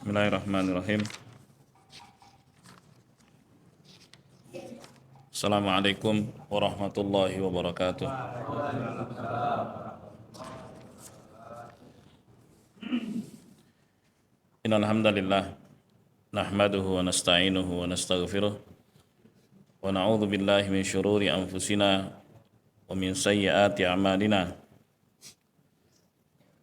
Bismillahirrahmanirrahim. Assalamualaikum warahmatullahi wabarakatuh. Innal hamdalillah nahmaduhu wa nasta'inuhu wa nastaghfiruh wa na'udzu billahi min syururi anfusina wa min sayyiati a'malina.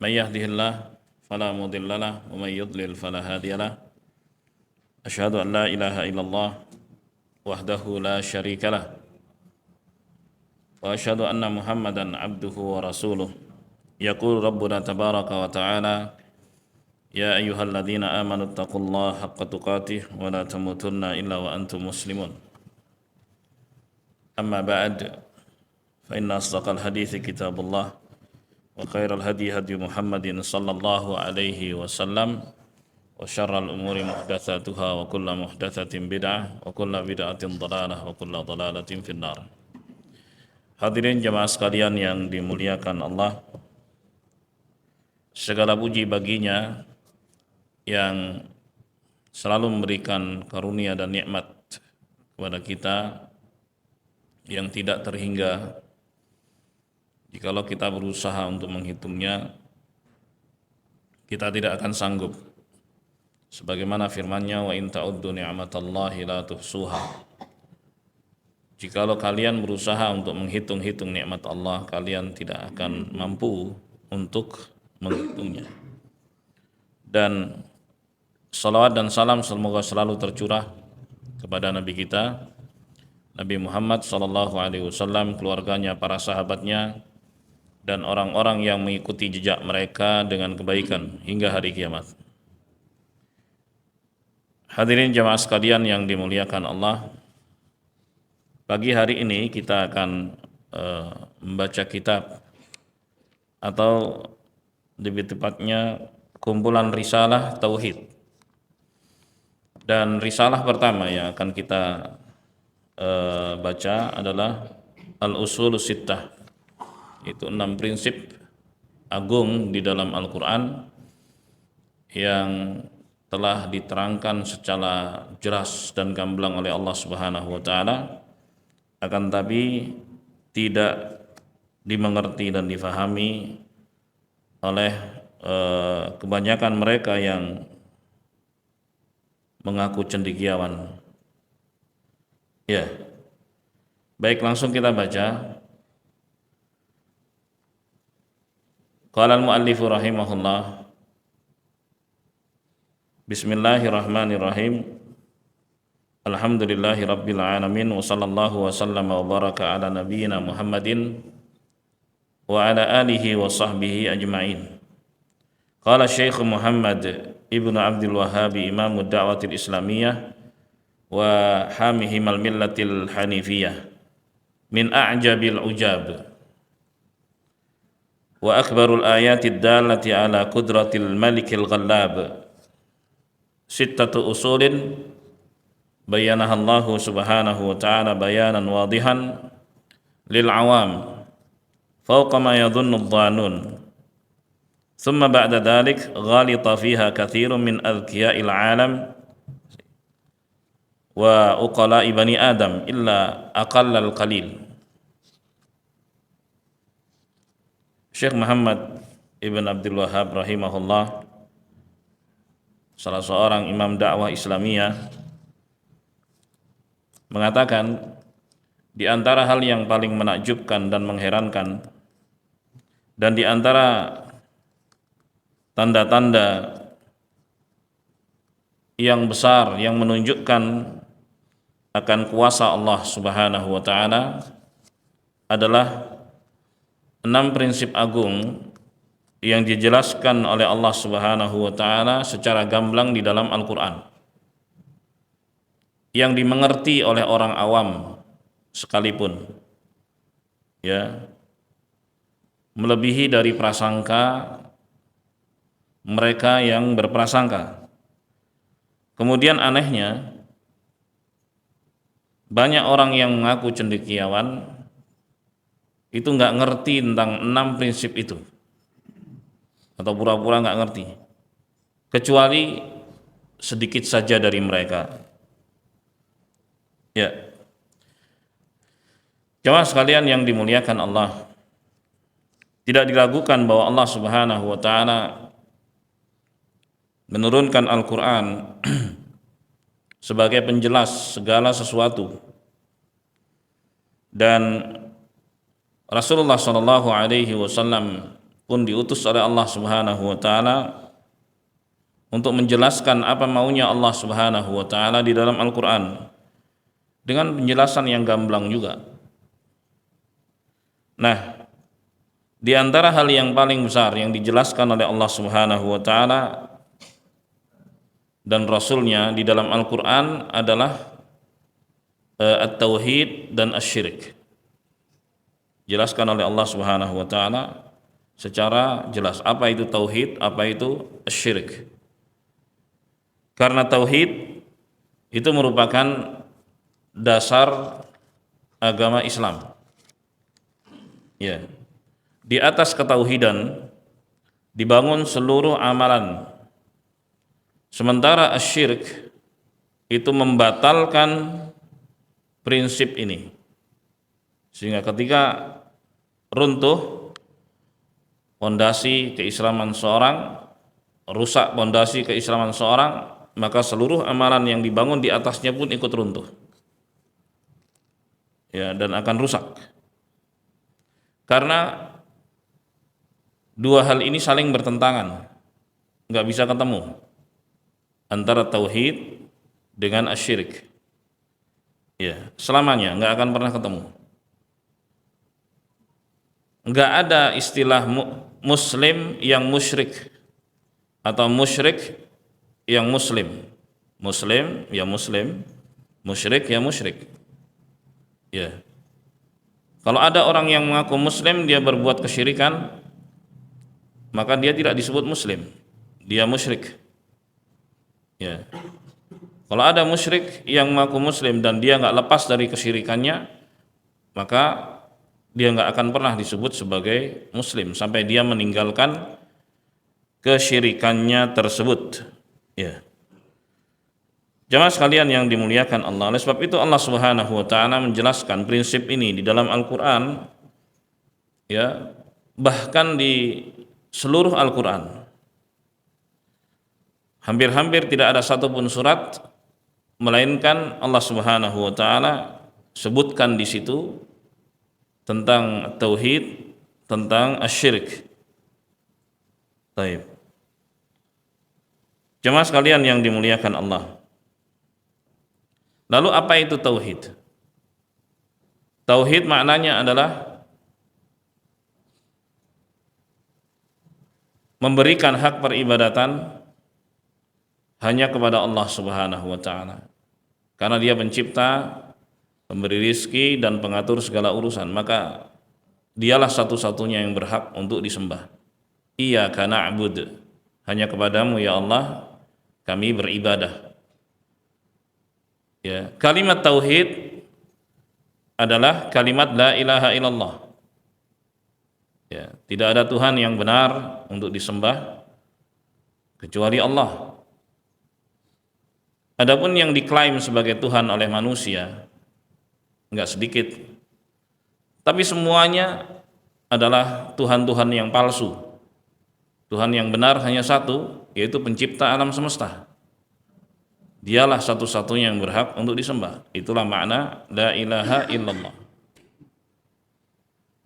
May yahdihillahu fala mudhillalah wa may yudlil fala hadiyalah. Asyhadu an la ilaha illallah wahdahu la syarikalah wa asyhadu anna Muhammadan abduhu wa rasuluh. Yaqulu rabbuna tabaraka wa ta'ala, ya ayyuhalladzina amanu taqullaha haqqa tuqatih wa la tamutunna illa wa antum muslimun. Amma ba'd, fa inna asdaqal hadithi kitabullah wa khairal hadi hadi Muhammadin sallallahu alaihi wasallam wa syarral umuri muhdatsatuha wa kullu muhdatsatin bid'ah wa kullu bid'atin dhalalah wa kullu dhalalatin finnar. Hadirin jamaah sekalian yang dimuliakan Allah, segala puji baginya yang selalu memberikan karunia dan nikmat kepada kita yang tidak terhingga. Jikalau kita berusaha untuk menghitungnya, kita tidak akan sanggup. Sebagaimana firman-Nya, wa in ta'uddu ni'matallahi la tuhsuha. Jikalau kalian berusaha untuk menghitung-hitung nikmat Allah, kalian tidak akan mampu untuk menghitungnya. Dan salawat dan salam semoga selalu tercurah kepada Nabi kita, Nabi Muhammad sallallahu alaihi wasallam, keluarganya, para sahabatnya, dan orang-orang yang mengikuti jejak mereka dengan kebaikan hingga hari kiamat. Hadirin jamaah sekalian yang dimuliakan Allah, pagi hari ini kita akan membaca kitab, atau lebih tepatnya kumpulan risalah tauhid. Dan risalah pertama yang akan kita baca adalah Al-Usulus Sittah, itu 6 prinsip agung di dalam Al-Quran yang telah diterangkan secara jelas dan gamblang oleh Allah Subhanahu wa Ta'ala, akan tapi tidak dimengerti dan difahami oleh kebanyakan mereka yang mengaku cendekiawan. Ya, baik, langsung kita baca. Qala al-muallifu rahimahullah, bismillahirrahmanirrahim, alhamdulillahi rabbil alamin, wa sallallahu wa sallama wa baraka ala nabiyyina Muhammadin wa ala alihi wa sahbihi ajma'in. Qala Syekh Muhammad ibnu Abdul Wahhab, imamud da'watil islamiyah wa hamihimal millatil hanifiyah, min a'jabil ujab wa akbarul ayatid dalati ala qudratil malikil ghallab, sittatu usulin bayanaha Allah subhanahu wa ta'ala bayanan wadihan lil awam fawqa ma yadhunnu adh-dhanun, thumma ba'da dhalik ghalita fiha kathirun min adhkiya'il alam wa uqala'i bani adam illa aqallal qalil. Syekh Muhammad ibn Abdul Wahhab rahimahullah, salah seorang imam dakwah Islamiyah, mengatakan di antara hal yang paling menakjubkan dan mengherankan, dan di antara tanda-tanda yang besar yang menunjukkan akan kuasa Allah Subhanahu wa Ta'ala adalah 6 prinsip agung yang dijelaskan oleh Allah Subhanahu wa Ta'ala secara gamblang di dalam Al-Quran, yang dimengerti oleh orang awam sekalipun, ya, melebihi dari prasangka mereka yang berprasangka. Kemudian anehnya, banyak orang yang mengaku cendekiawan itu nggak ngerti tentang 6 prinsip itu, atau pura-pura nggak ngerti, kecuali sedikit saja dari mereka. Ya, jemaah sekalian yang dimuliakan Allah, tidak diragukan bahwa Allah Subhanahu wa taala menurunkan Al-Qur'an sebagai penjelas segala sesuatu, dan Rasulullah Shallallahu alaihi wasallam pun diutus oleh Allah Subhanahu wa taala untuk menjelaskan apa maunya Allah Subhanahu wa taala di dalam Al-Qur'an dengan penjelasan yang gamblang juga. Nah, di antara hal yang paling besar yang dijelaskan oleh Allah Subhanahu wa taala dan Rasulnya di dalam Al-Qur'an adalah at-tauhid dan asy-syirik. Jelaskan oleh Allah Subhanahu wa taala secara jelas apa itu tauhid, apa itu asy-syirik. Karena tauhid itu merupakan dasar agama Islam. Ya. Di atas ketauhidan dibangun seluruh amalan. Sementara asy-syirik itu membatalkan prinsip ini. Sehingga ketika runtuh pondasi keislaman seorang, rusak pondasi keislaman seorang, maka seluruh amalan yang dibangun di atasnya pun ikut runtuh. Ya, dan akan rusak. Karena dua hal ini saling bertentangan, nggak bisa ketemu antara tauhid dengan asy-syirik. Ya, selamanya nggak akan pernah ketemu. Nggak ada istilah muslim yang musyrik atau musyrik yang muslim. Muslim ya muslim, musyrik ya musyrik. Ya. Kalau ada orang yang mengaku muslim dia berbuat kesyirikan, maka dia tidak disebut muslim, dia musyrik. Ya. Kalau ada musyrik yang mengaku muslim dan dia nggak lepas dari kesyirikannya, maka dia nggak akan pernah disebut sebagai muslim sampai dia meninggalkan kesyirikannya tersebut. Ya. Jemaah sekalian yang dimuliakan Allah, oleh sebab itu Allah Subhanahu wa taala menjelaskan prinsip ini di dalam Al-Qur'an, ya, bahkan di seluruh Al-Qur'an. Hampir-hampir tidak ada satupun surat melainkan Allah Subhanahu wa taala sebutkan di situ tentang tauhid, tentang asy-syirik. Baik. Jemaah sekalian yang dimuliakan Allah. Lalu apa itu tauhid? Tauhid maknanya adalah memberikan hak peribadatan hanya kepada Allah Subhanahu wa taala. Karena Dia pencipta, pemberi rizki dan pengatur segala urusan, maka Dialah satu-satunya yang berhak untuk disembah. Iyyaka na'budu, hanya kepadamu ya Allah kami beribadah. Ya, kalimat tauhid adalah kalimat la ilaha illallah. Ya, tidak ada Tuhan yang benar untuk disembah kecuali Allah. Adapun yang diklaim sebagai Tuhan oleh manusia enggak sedikit. Tapi semuanya adalah Tuhan-Tuhan yang palsu. Tuhan yang benar hanya satu, yaitu pencipta alam semesta. Dialah satu-satunya yang berhak untuk disembah. Itulah makna la ilaha illallah.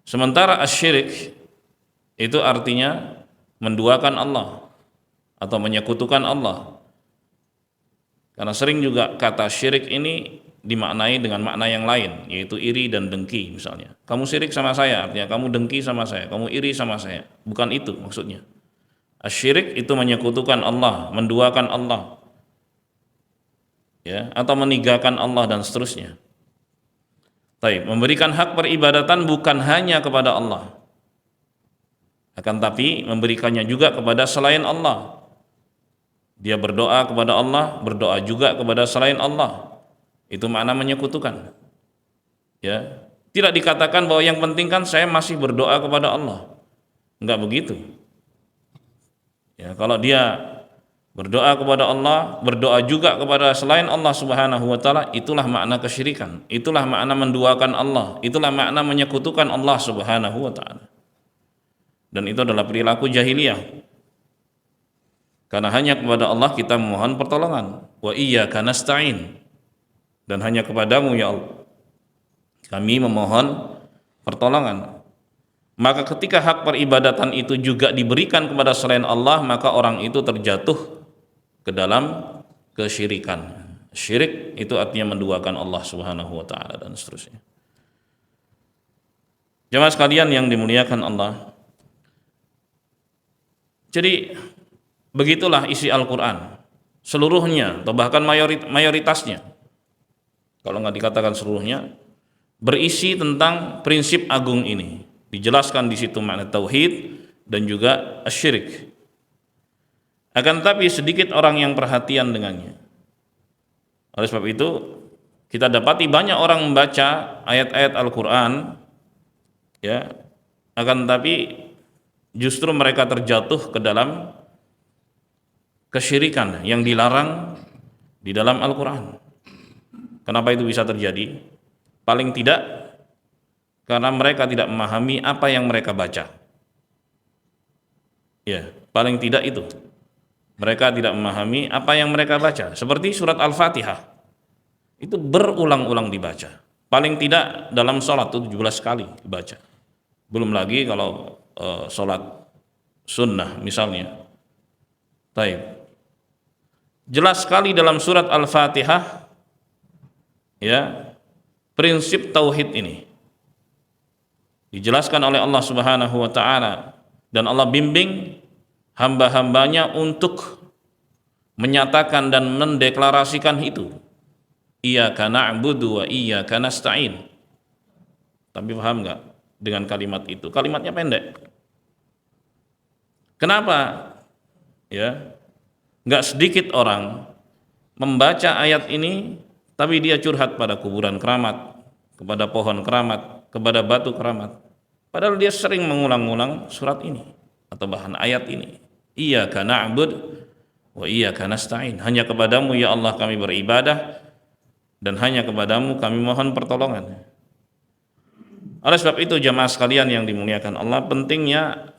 Sementara asy-syirik itu artinya menduakan Allah atau menyekutukan Allah. Karena sering juga kata syirik ini dimaknai dengan makna yang lain, yaitu iri dan dengki misalnya. Kamu syirik sama saya, artinya kamu dengki sama saya, kamu iri sama saya. Bukan itu maksudnya. Asy-syirik itu menyekutukan Allah, menduakan Allah, ya, atau meninggalkan Allah dan seterusnya. Baik, memberikan hak peribadatan bukan hanya kepada Allah, akan tapi memberikannya juga kepada selain Allah. Dia berdoa kepada Allah, berdoa juga kepada selain Allah. Itu makna menyekutukan. Ya, tidak dikatakan bahwa yang penting kan saya masih berdoa kepada Allah. Enggak begitu. Ya, kalau dia Berdoa kepada Allah, berdoa juga kepada selain Allah Subhanahu wa taala, itulah makna kesyirikan. Itulah makna menduakan Allah, itulah makna menyekutukan Allah Subhanahu wa taala. Dan itu adalah perilaku jahiliyah. Karena hanya kepada Allah kita memohon pertolongan. Wa iyyaka nasta'in. Dan hanya kepadamu ya Allah kami memohon pertolongan. Maka ketika hak peribadatan itu juga diberikan kepada selain Allah, maka orang itu terjatuh ke dalam kesyirikan. Syirik itu artinya menduakan Allah Subhanahu wa taala dan seterusnya. Jemaah sekalian yang dimuliakan Allah. Jadi begitulah isi Al-Qur'an. Seluruhnya atau bahkan mayoritasnya. Kalau nggak dikatakan seluruhnya, berisi tentang prinsip agung ini. Dijelaskan di situ makna tauhid dan juga asyirik. Akan tetapi sedikit orang yang perhatian dengannya. Oleh sebab itu, kita dapati banyak orang membaca ayat-ayat Al-Qur'an, ya, akan tetapi justru mereka terjatuh ke dalam kesyirikan yang dilarang di dalam Al-Qur'an. Kenapa itu bisa terjadi? Paling tidak karena mereka tidak memahami apa yang mereka baca. Ya, paling tidak itu. Mereka tidak memahami apa yang mereka baca. Seperti surat Al-Fatihah. Itu berulang-ulang dibaca. Paling tidak dalam sholat itu 17 kali dibaca. Belum lagi kalau sholat sunnah misalnya. Taib. Jelas sekali dalam surat Al-Fatihah, ya, prinsip tauhid ini dijelaskan oleh Allah Subhanahu wa taala, dan Allah bimbing hamba-hambanya untuk menyatakan dan mendeklarasikan itu. Iyyaka na'budu wa iyyaka nasta'in. Tapi paham enggak dengan kalimat itu? Kalimatnya pendek. Kenapa? Ya. Enggak sedikit orang membaca ayat ini tapi dia curhat pada kuburan keramat, kepada pohon keramat, kepada batu keramat. Padahal dia sering mengulang-ulang surat ini atau bahkan ayat ini. Iyyaka na'bud wa iyyaka nasta'in. Hanya kepadamu ya Allah kami beribadah dan hanya kepadamu kami mohon pertolongan. Oleh sebab itu jamaah sekalian yang dimuliakan Allah, pentingnya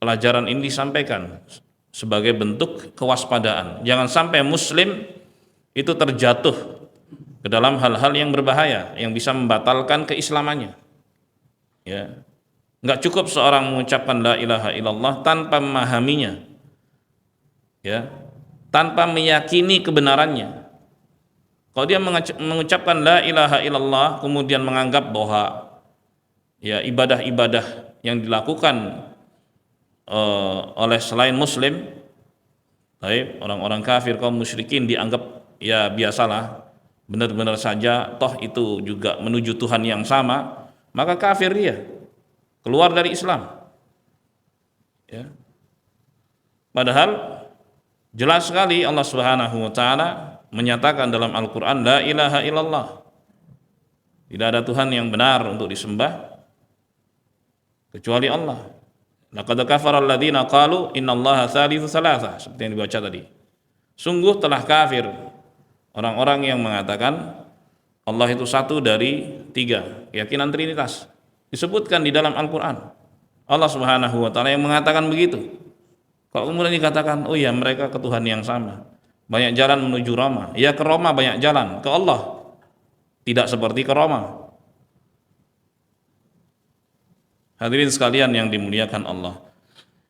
pelajaran ini disampaikan sebagai bentuk kewaspadaan. Jangan sampai muslim itu terjatuh ke dalam hal-hal yang berbahaya yang bisa membatalkan keislamannya. Ya. Enggak cukup seorang mengucapkan la ilaha illallah tanpa memahaminya. Ya. Tanpa meyakini kebenarannya. Kalau dia mengucapkan la ilaha illallah kemudian menganggap bahwa ya ibadah-ibadah yang dilakukan oleh selain muslim, orang-orang kafir, kaum musyrikin dianggap ya biasalah, benar-benar saja, toh itu juga menuju Tuhan yang sama, maka kafir dia, keluar dari Islam. Ya. Padahal jelas sekali Allah Subhanahu wa taala menyatakan dalam Al-Qur'an la ilaha illallah. Tidak ada Tuhan yang benar untuk disembah kecuali Allah. Laqad kafara alladziina qalu innallaha tsalitsu tsalatsa, seperti yang dibaca tadi. Sungguh telah kafir orang-orang yang mengatakan Allah itu satu dari tiga, keyakinan Trinitas. Disebutkan di dalam Al-Qur'an. Allah Subhanahu wa taala yang mengatakan begitu. Kalau kemudian dikatakan, oh ya mereka ke Tuhan yang sama, banyak jalan menuju Roma. Ya ke Roma banyak jalan, ke Allah tidak seperti ke Roma. Hadirin sekalian yang dimuliakan Allah.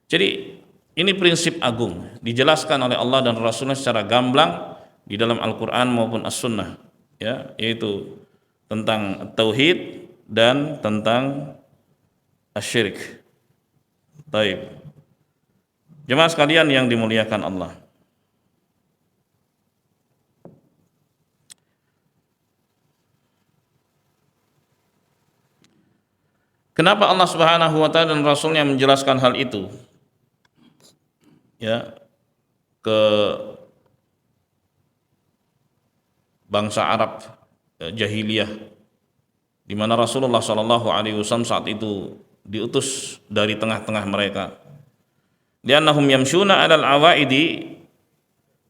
Jadi ini prinsip agung dijelaskan oleh Allah dan Rasulnya secara gamblang di dalam Al-Quran maupun As-Sunnah, ya, yaitu tentang tauhid dan tentang asyirik. Baik. Jemaah sekalian yang dimuliakan Allah. Kenapa Allah Subhanahu wa taala dan Rasulnya menjelaskan hal itu? Ya, ke bangsa Arab jahiliyah, di mana Rasulullah Shallallahu Alaihi Wasallam saat itu diutus dari tengah-tengah mereka. Liannahum yamshuna 'alal awaidi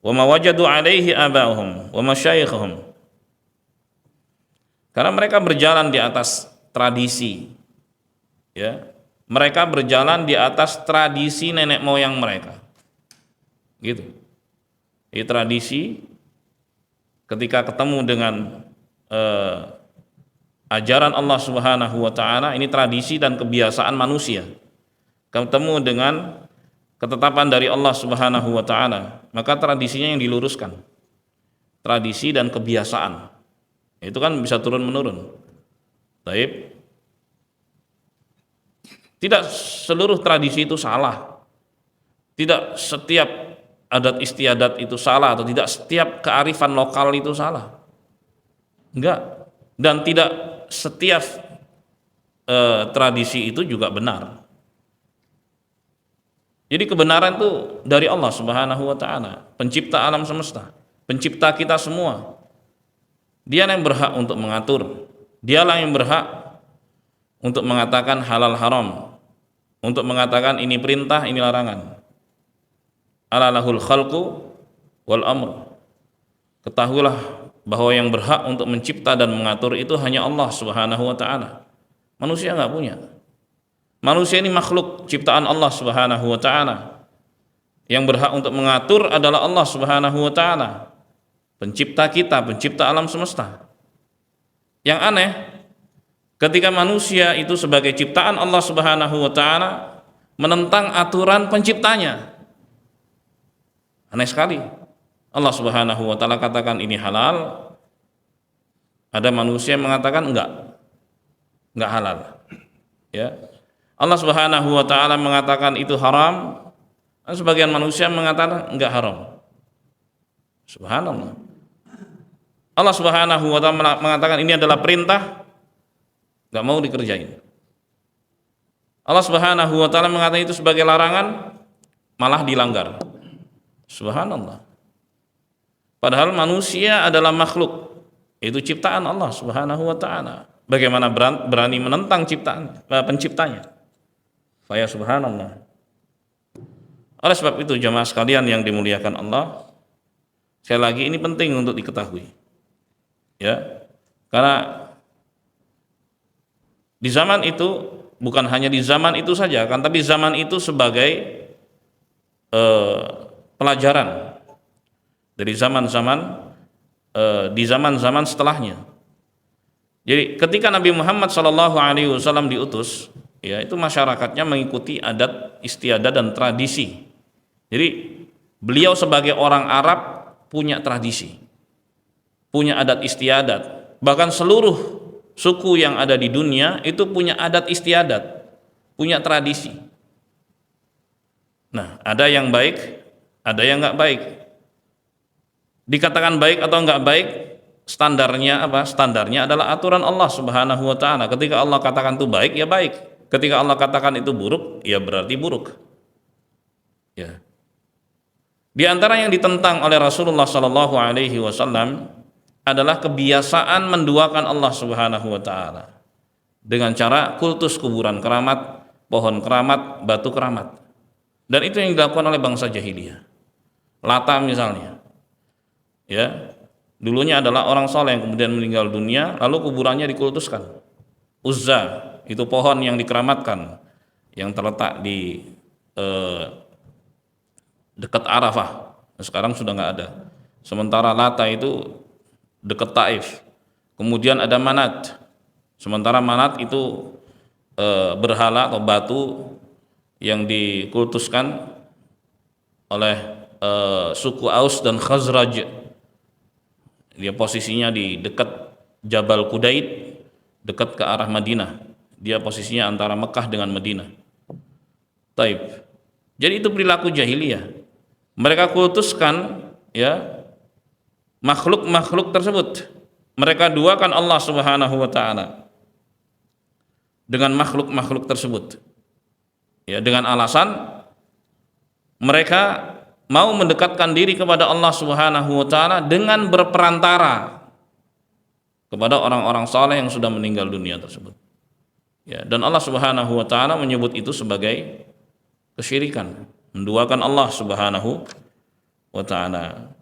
wa ma wajadu alaihi aba'uhum wa masyayikhum. Karena mereka berjalan di atas tradisi, ya. Mereka berjalan di atas tradisi nenek moyang mereka. Gitu. Ini tradisi ketika ketemu dengan ajaran Allah Subhanahu wa taala, ini tradisi dan kebiasaan manusia. Ketemu dengan ketetapan dari Allah Subhanahu wa taala, maka tradisinya yang diluruskan. Tradisi dan kebiasaan. Itu kan bisa turun menurun. Taib. Tidak seluruh tradisi itu salah. Tidak setiap adat istiadat itu salah, atau tidak setiap kearifan lokal itu salah. Enggak. Dan tidak setiap tradisi itu juga benar. Jadi kebenaran itu dari Allah Subhanahu wa taala, pencipta alam semesta, pencipta kita semua. Dia yang berhak untuk mengatur. Dialah yang berhak untuk mengatakan halal haram, untuk mengatakan ini perintah, ini larangan. Ala lahul khalqu wal amr. Ketahuilah bahwa yang berhak untuk mencipta dan mengatur itu hanya Allah Subhanahu wa taala. Manusia enggak punya. Manusia ini makhluk ciptaan Allah Subhanahu wa taala. Yang berhak untuk mengatur adalah Allah Subhanahu wa taala, pencipta kita, pencipta alam semesta. Yang aneh, ketika manusia itu sebagai ciptaan Allah Subhanahu wa taala menentang aturan penciptanya. Aneh sekali. Allah Subhanahu wa taala katakan ini halal, ada manusia yang mengatakan enggak halal. Ya. Allah Subhanahu wa taala mengatakan itu haram, dan sebagian manusia mengatakan enggak haram. Subhanallah. Allah Subhanahu wa taala mengatakan ini adalah perintah, enggak mau dikerjain. Allah Subhanahu wa taala mengatakan itu sebagai larangan, malah dilanggar. Subhanallah. Padahal manusia adalah makhluk, itu ciptaan Allah Subhanahu wa taala. Bagaimana berani menentang ciptaan penciptanya? Faya subhanallah. Oleh sebab itu jemaah sekalian yang dimuliakan Allah, sekali lagi ini penting untuk diketahui. Ya. Karena di zaman itu, bukan hanya di zaman itu saja kan, tapi zaman itu sebagai pelajaran dari zaman-zaman di zaman-zaman setelahnya. Jadi ketika Nabi Muhammad SAW diutus, ya itu masyarakatnya mengikuti adat istiadat dan tradisi. Jadi beliau sebagai orang Arab punya tradisi, punya adat istiadat. Bahkan seluruh suku yang ada di dunia itu punya adat istiadat, punya tradisi. Nah, ada yang baik, ada yang nggak baik. Dikatakan baik atau nggak baik, standarnya apa? Standarnya adalah aturan Allah Subhanahu wa taala. Ketika Allah katakan itu baik, ya baik. Ketika Allah katakan itu buruk, ya berarti buruk. Ya. Di antara yang ditentang oleh Rasulullah sallallahu alaihi wasallam adalah kebiasaan menduakan Allah Subhanahu wa taala dengan cara kultus kuburan keramat, pohon keramat, batu keramat. Dan itu yang dilakukan oleh bangsa jahiliyah. Lata misalnya. Ya. Dulunya adalah orang soleh yang kemudian meninggal dunia, lalu kuburannya dikultuskan. Uzza, itu pohon yang dikeramatkan, yang terletak di dekat Arafah. Sekarang sudah nggak ada. Sementara Lata itu dekat Taif. Kemudian ada Manat. Sementara Manat itu berhala atau batu yang dikultuskan oleh suku Aus dan Khazraj. Dia posisinya di dekat Jabal Qudait, dekat ke arah Madinah. Dia posisinya antara Mekah dengan Madinah. Taib. Jadi itu perilaku jahiliyah. Mereka kultuskan ya makhluk-makhluk tersebut. Mereka duakan Allah Subhanahu wa taala dengan makhluk-makhluk tersebut. Ya, dengan alasan mereka mau mendekatkan diri kepada Allah Subhanahu wa taala dengan berperantara kepada orang-orang saleh yang sudah meninggal dunia tersebut. Ya, dan Allah Subhanahu wa taala menyebut itu sebagai kesyirikan, menduakan Allah Subhanahu wa ta'ala.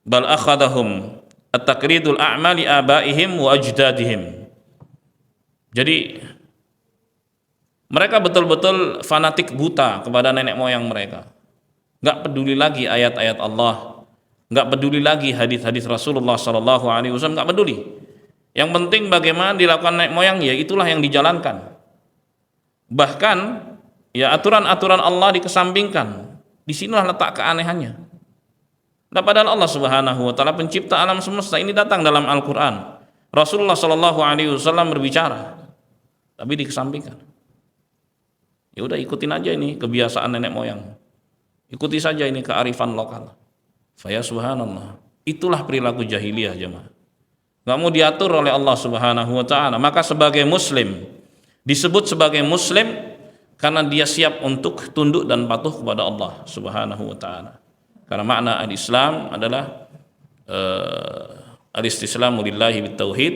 Bal akhadahum at-taqridul a'mali abaihim wa ajdadihim. Jadi mereka betul-betul fanatik buta kepada nenek moyang mereka. Enggak peduli lagi ayat-ayat Allah, enggak peduli lagi hadis-hadis Rasulullah sallallahu alaihi wasallam, enggak peduli. Yang penting bagaimana dilakukan nenek moyang, ya itulah yang dijalankan. Bahkan ya aturan-aturan Allah dikesampingkan. Disinilah letak keanehannya. Nah, padahal Allah Subhanahu wa taala pencipta alam semesta ini datang dalam Al-Qur'an. Rasulullah sallallahu alaihi wasallam berbicara, tapi dikesampingkan. Ya udah, ikutin aja ini kebiasaan nenek moyang. Ikuti saja ini kearifan lokal. Faya subhanallah. Itulah perilaku jahiliyah, jemaah. Enggak mau diatur oleh Allah Subhanahu wa taala. Maka sebagai muslim disebut sebagai muslim karena dia siap untuk tunduk dan patuh kepada Allah Subhanahu wa taala. Karena makna al-Islam adalah al-istislamu lillahi bitauhid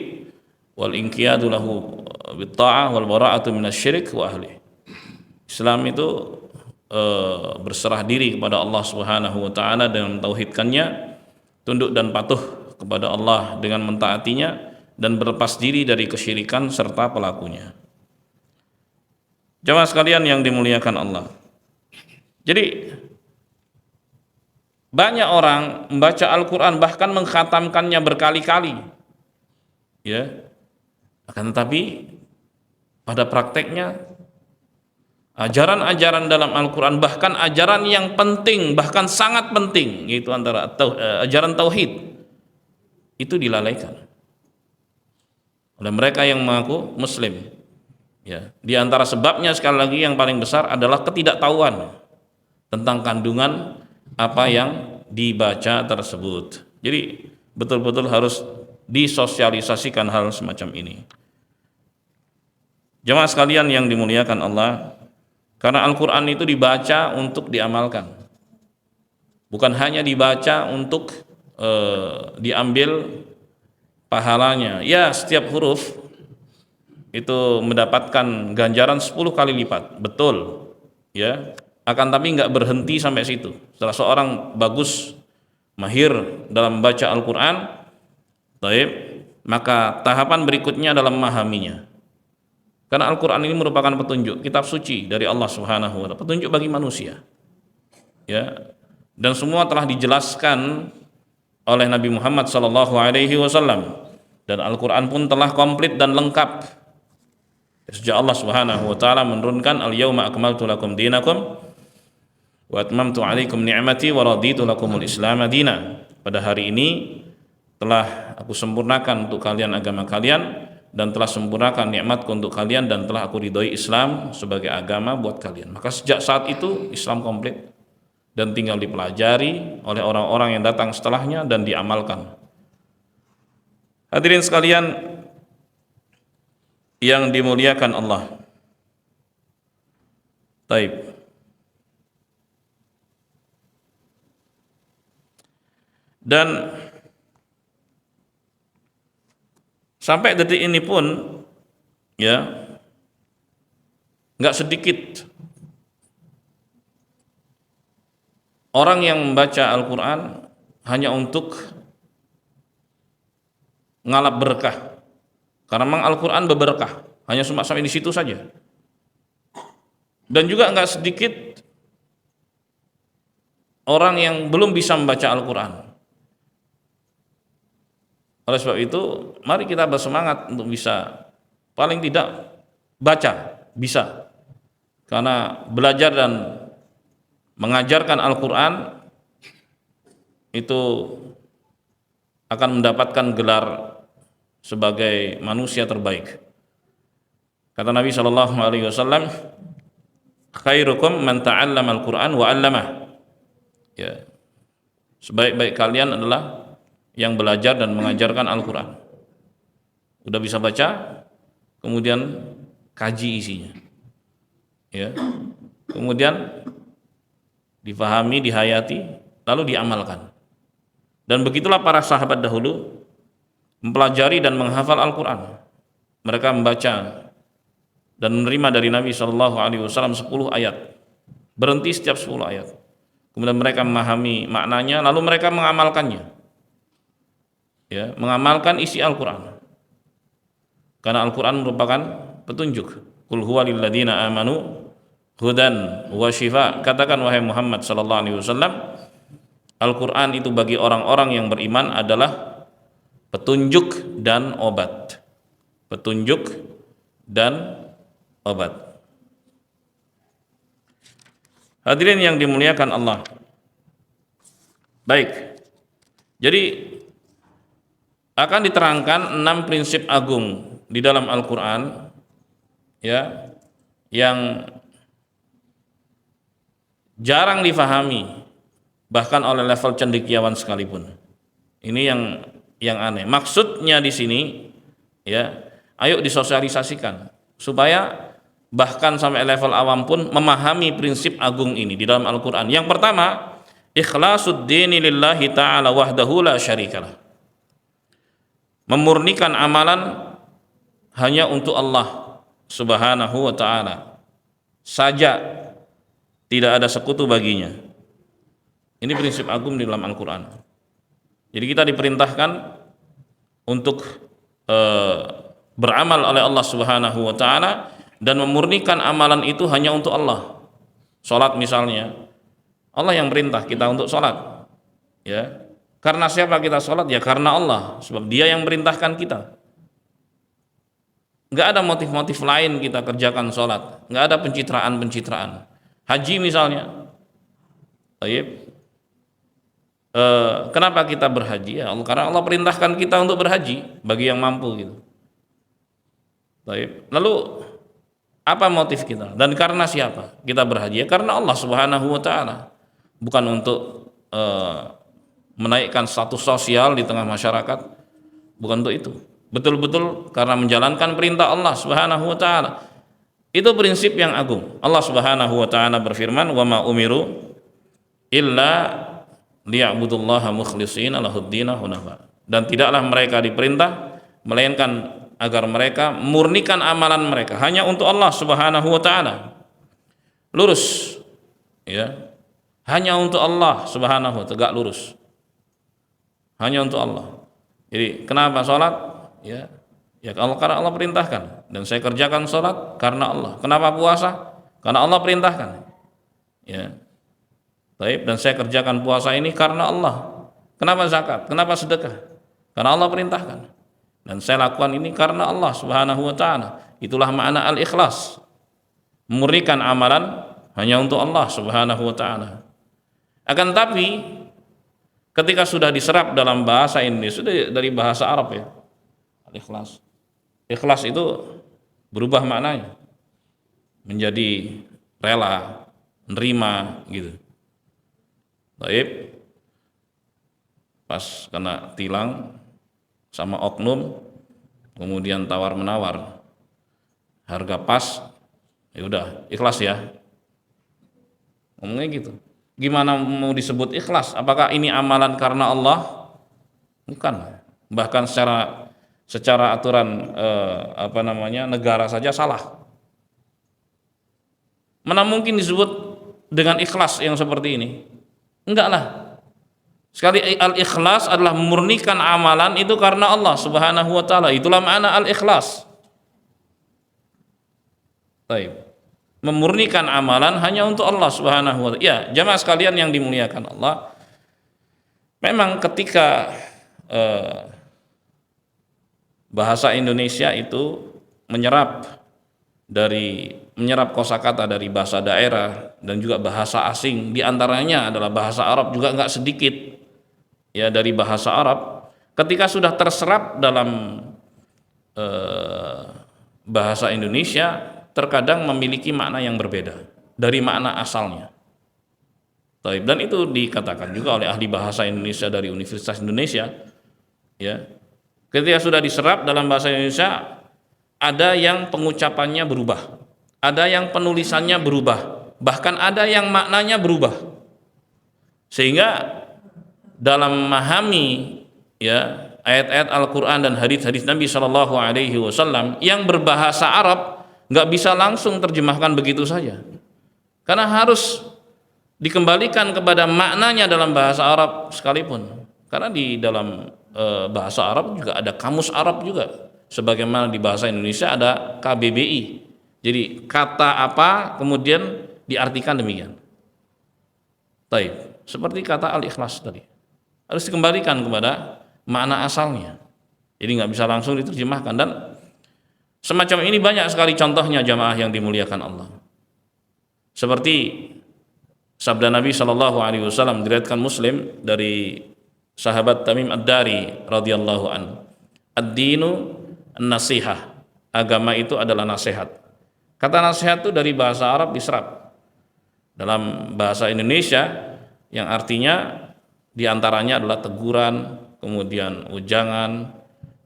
wal inqiyadu lahu bitta'ah wal bara'atu minasyirik wa ahli. Islam itu berserah diri kepada Allah Subhanahu wa taala dengan mentauhidkannya, tunduk dan patuh kepada Allah dengan mentaatinya, dan berlepas diri dari kesyirikan serta pelakunya. Jemaah sekalian yang dimuliakan Allah. Jadi banyak orang membaca Al-Qur'an bahkan mengkhatamkannya berkali-kali. Ya. Akan tetapi pada prakteknya ajaran-ajaran dalam Al-Quran, bahkan ajaran yang penting, bahkan sangat penting, yaitu antara ajaran tauhid, itu dilalaikan oleh mereka yang mengaku muslim. Ya, di antara sebabnya sekali lagi yang paling besar adalah ketidaktahuan tentang kandungan apa yang dibaca tersebut. Jadi betul-betul harus disosialisasikan hal semacam ini. Jemaah sekalian yang dimuliakan Allah, karena Al-Quran itu dibaca untuk diamalkan, bukan hanya dibaca untuk diambil pahalanya. Ya, setiap huruf itu mendapatkan ganjaran 10 kali lipat, betul. Ya, akan tapi nggak berhenti sampai situ. Setelah seorang bagus, mahir dalam membaca Al-Quran, maka tahapan berikutnya adalah memahaminya. Karena Al-Quran ini merupakan petunjuk, kitab suci dari Allah Subhanahu wa taala, petunjuk bagi manusia. Ya. Dan semua telah dijelaskan oleh Nabi Muhammad sallallahu alaihi wasallam, dan Al-Quran pun telah komplit dan lengkap. Sejak Allah Subhanahu wa taala menurunkan al-yauma akmaltu lakum dinakum wa atmamtu alaikum ni'mati wa raditu lakumul Islam madina. Pada hari ini telah aku sempurnakan untuk kalian agama kalian, dan telah sempurnakan nikmatku untuk kalian, dan telah aku ridhoi Islam sebagai agama buat kalian. Maka sejak saat itu Islam komplit dan tinggal dipelajari oleh orang-orang yang datang setelahnya dan diamalkan. Hadirin sekalian yang dimuliakan Allah. Taib. Dan sampai detik ini pun, ya, nggak sedikit orang yang membaca Al-Quran hanya untuk ngalap berkah. Karena memang Al-Quran berberkah, hanya cuma sampai di situ saja. Dan juga nggak sedikit orang yang belum bisa membaca Al-Quran. Oleh sebab itu, mari kita bersemangat untuk bisa paling tidak baca, bisa. Karena belajar dan mengajarkan Al-Quran itu akan mendapatkan gelar sebagai manusia terbaik. Kata Nabi sallallahu alaihi wasallam, khairukum man ta'allama al-Qur'an wa 'allamah. Ya. Sebaik-baik kalian adalah yang belajar dan mengajarkan Al-Qur'an. Udah bisa baca, kemudian kaji isinya. Ya. Kemudian difahami, dihayati, lalu diamalkan. Dan begitulah para sahabat dahulu mempelajari dan menghafal Al-Quran. Mereka membaca dan menerima dari Nabi SAW 10 ayat, berhenti setiap 10 ayat, kemudian mereka memahami maknanya, lalu mereka mengamalkannya. Ya, mengamalkan isi Al-Qur'an. Karena Al-Qur'an merupakan petunjuk. Qul huwa lil ladzina amanu hudan wa syifa. Katakan wahai Muhammad sallallahu alaihi wasallam, Al-Qur'an itu bagi orang-orang yang beriman adalah petunjuk dan obat. Petunjuk dan obat. Hadirin yang dimuliakan Allah. Baik. Jadi akan diterangkan 6 prinsip agung di dalam Al-Qur'an, ya, yang jarang difahami bahkan oleh level cendekiawan sekalipun. Ini yang aneh. Maksudnya di sini, ya, ayo disosialisasikan supaya bahkan sampai level awam pun memahami prinsip agung ini di dalam Al-Qur'an. Yang pertama, ikhlasuddin lillahi ta'ala wahdahu la syarikalah. Memurnikan amalan hanya untuk Allah Subhanahu wa ta'ala saja, tidak ada sekutu baginya. Ini prinsip agung di dalam Al-Qur'an. Jadi kita diperintahkan untuk beramal oleh Allah Subhanahu wa ta'ala dan memurnikan amalan itu hanya untuk Allah. Salat misalnya, Allah yang perintah kita untuk salat. Ya. Karena siapa kita salat? Ya karena Allah, sebab Dia yang perintahkan kita. Enggak ada motif-motif lain kita kerjakan salat, enggak ada pencitraan-pencitraan. Haji misalnya. Baik. Kenapa kita berhaji? Ya, karena Allah perintahkan kita untuk berhaji bagi yang mampu gitu. Baik. Lalu apa motif kita? Dan karena siapa kita berhaji? Ya, karena Allah Subhanahu wa ta'ala. Bukan untuk menaikkan status sosial di tengah masyarakat. Bukan untuk itu. Betul-betul karena menjalankan perintah Allah Subhanahu wa ta'ala. Itu prinsip yang agung. Allah Subhanahu wa ta'ala berfirman, "Wa ma umiru illa liya'budullaha mukhlishina lahuddina hunafa." Dan tidaklah mereka diperintah melainkan agar mereka murnikan amalan mereka hanya untuk Allah Subhanahu wa ta'ala. Lurus. Ya. Hanya untuk Allah Subhanahu wa ta'ala, tegak lurus. Hanya untuk Allah. Jadi kenapa salat? Ya. Ya karena Allah perintahkan, dan saya kerjakan salat karena Allah. Kenapa puasa? Karena Allah perintahkan. Ya. Baik, dan saya kerjakan puasa ini karena Allah. Kenapa zakat? Kenapa sedekah? Karena Allah perintahkan. Dan saya lakukan ini karena Allah Subhanahu wa ta'ala. Itulah makna al-ikhlas. Memurnikan amalan hanya untuk Allah Subhanahu wa ta'ala. Akan tapi ketika sudah diserap dalam bahasa Indonesia, sudah dari bahasa Arab ya, al-ikhlas. Ikhlas itu berubah maknanya menjadi rela, menerima gitu. Baik. Pas kena tilang sama oknum, kemudian tawar menawar, harga pas, ya udah ikhlas ya, ngomongnya gitu. Gimana mau disebut ikhlas? Apakah ini amalan karena Allah? Bukan. Bahkan secara aturan negara saja salah. Mana mungkin disebut dengan ikhlas yang seperti ini? Enggak lah. Sekali al-ikhlas adalah memurnikan amalan itu karena Allah Subhanahu wa ta'ala. Itulah makna al-ikhlas. Baik. Memurnikan amalan hanya untuk Allah Subhanahu wa ta'ala. Ya, jamaah sekalian yang dimuliakan Allah. Memang ketika bahasa Indonesia itu menyerap kosakata dari bahasa daerah dan juga bahasa asing, di antaranya adalah bahasa Arab juga enggak sedikit. Ya, dari bahasa Arab, ketika sudah terserap dalam bahasa Indonesia, terkadang memiliki makna yang berbeda dari makna asalnya. Dan itu dikatakan juga oleh ahli bahasa Indonesia dari Universitas Indonesia. Ya, ketika sudah diserap dalam bahasa Indonesia, ada yang pengucapannya berubah, ada yang penulisannya berubah, bahkan ada yang maknanya berubah. Sehingga dalam memahami ya ayat-ayat Al-Qur'an dan hadis-hadis Nabi Shallallahu alaihi wasallam yang berbahasa Arab nggak bisa langsung terjemahkan begitu saja. Karena harus dikembalikan kepada maknanya dalam bahasa Arab sekalipun. Karena di dalam bahasa Arab juga ada kamus Arab juga. Sebagaimana di bahasa Indonesia ada KBBI. Jadi kata apa kemudian diartikan demikian. Taib. Seperti kata al-ikhlas tadi. Harus dikembalikan kepada makna asalnya. Jadi nggak bisa langsung diterjemahkan, dan semacam ini banyak sekali contohnya jamaah yang dimuliakan Allah. Seperti sabda Nabi Shallallahu Alaihi Wasallam diriwayatkan Muslim dari sahabat Tamim Ad-Dari radhiyallahu an. Ad-dinu an-nasihah. Agama itu adalah nasihat. Kata nasihat itu dari bahasa Arab diserap dalam bahasa Indonesia yang artinya diantaranya adalah teguran, kemudian ujangan,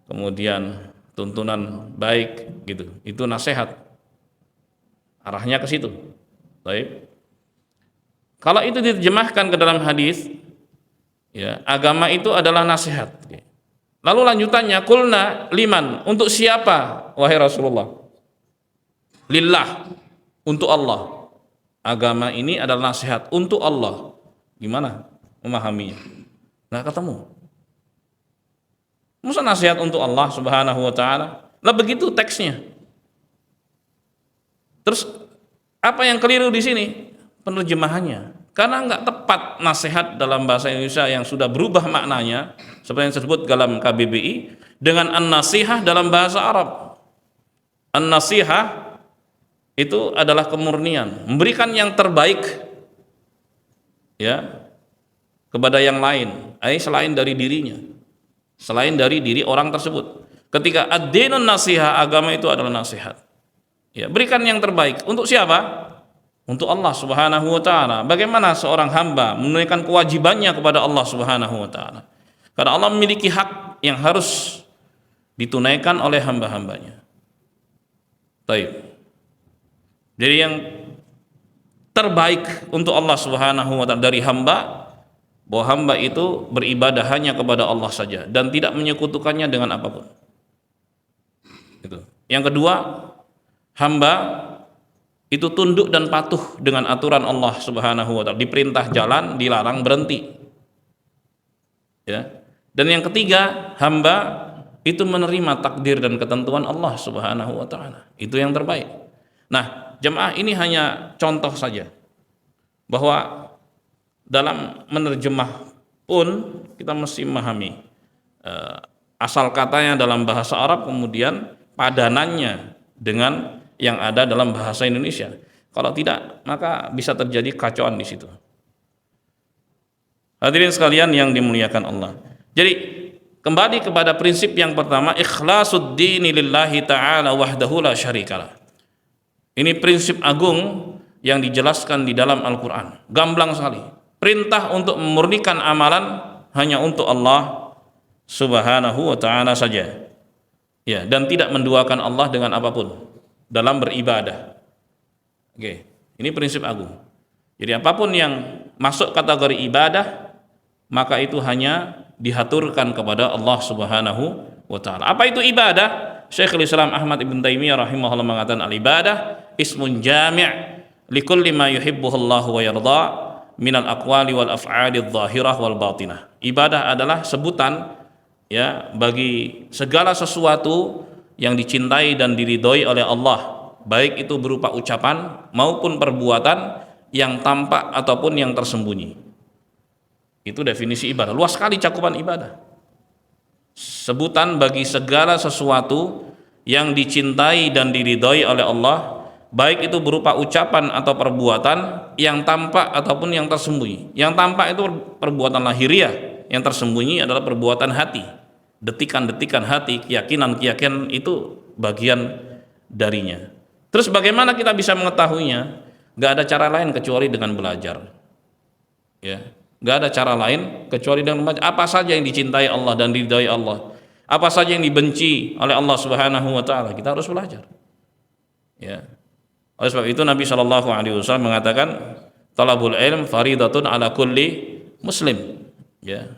kemudian tuntunan baik gitu. Itu nasihat. Arahnya ke situ. Baik. Kalau itu diterjemahkan ke dalam hadis, ya, agama itu adalah nasihat. Lalu lanjutannya, kulna liman, untuk siapa wahai Rasulullah? Lillah, untuk Allah. Agama ini adalah nasihat untuk Allah. Gimana memahaminya? Nggak ketemu. Masa nasihat untuk Allah Subhanahu wa taala? Lah begitu teksnya. Terus apa yang keliru di sini? Penerjemahannya. Karena nggak tepat nasihat dalam bahasa Indonesia yang sudah berubah maknanya, seperti yang disebut dalam KBBI, dengan an-nasihah dalam bahasa Arab. An-nasihah itu adalah kemurnian, memberikan yang terbaik, ya, kepada yang lain, selain dari dirinya, selain dari diri orang tersebut. Ketika ad-dinun nasihah, agama itu adalah nasihat. Ya, berikan yang terbaik untuk siapa? Untuk Allah Subhanahu wa taala. Bagaimana seorang hamba menunaikan kewajibannya kepada Allah Subhanahu wa taala? Karena Allah memiliki hak yang harus ditunaikan oleh hamba-hambanya. Baik. Jadi yang terbaik untuk Allah Subhanahu wa taala dari hamba, bahwa hamba itu beribadah hanya kepada Allah saja dan tidak menyekutukannya dengan apapun. Itu. Yang kedua, hamba itu tunduk dan patuh dengan aturan Allah Subhanahu wa taala, diperintah jalan, dilarang berhenti. Ya. Dan yang ketiga, hamba itu menerima takdir dan ketentuan Allah Subhanahu wa taala. Itu yang terbaik. Nah, jemaah, ini hanya contoh saja bahwa dalam menerjemah pun kita mesti memahami asal katanya dalam bahasa Arab, kemudian padanannya dengan yang ada dalam bahasa Indonesia. Kalau tidak, maka bisa terjadi kacauan di situ. Hadirin sekalian yang dimuliakan Allah. Jadi kembali kepada prinsip yang pertama, ikhlasuddin lillahi ta'ala wahdahu la syarikalah. Ini prinsip agung yang dijelaskan di dalam Al-Quran. Gamblang sekali. Perintah untuk memurnikan amalan hanya untuk Allah Subhanahu wa ta'ala saja. Ya, dan tidak menduakan Allah dengan apapun dalam beribadah. Oke, ini prinsip agung. Jadi apapun yang masuk kategori ibadah, maka itu hanya dihaturkan kepada Allah Subhanahu wa taala. Apa itu ibadah? Syekhul Islam Ahmad Ibn Taimiyah rahimahullah mengatakan al-ibadah ismun jami' likulli ma yuhibbuhullahu wa yarda minal aqwali wal af'ali adh-dhahirah wal batinah. Ibadah adalah sebutan, ya, bagi segala sesuatu yang dicintai dan diridhoi oleh Allah, baik itu berupa ucapan maupun perbuatan yang tampak ataupun yang tersembunyi. Itu definisi ibadah. Luas sekali cakupan ibadah. Sebutan bagi segala sesuatu yang dicintai dan diridhoi oleh Allah, baik itu berupa ucapan atau perbuatan yang tampak ataupun yang tersembunyi. Yang tampak itu perbuatan lahiriah, yang tersembunyi adalah perbuatan hati. Detikan-detikan hati, keyakinan-keyakinan itu bagian darinya. Terus bagaimana kita bisa mengetahuinya? Gak ada cara lain kecuali dengan belajar. Ya, gak ada cara lain kecuali dengan belajar. Apa saja yang dicintai Allah dan diridhai Allah, apa saja yang dibenci oleh Allah Subhanahu wa taala, kita harus belajar. Ya. Oleh sebab itu Nabi Shallallahu Alaihi Wasallam mengatakan, talabul ilm faridatun ala kulli muslim. Ya.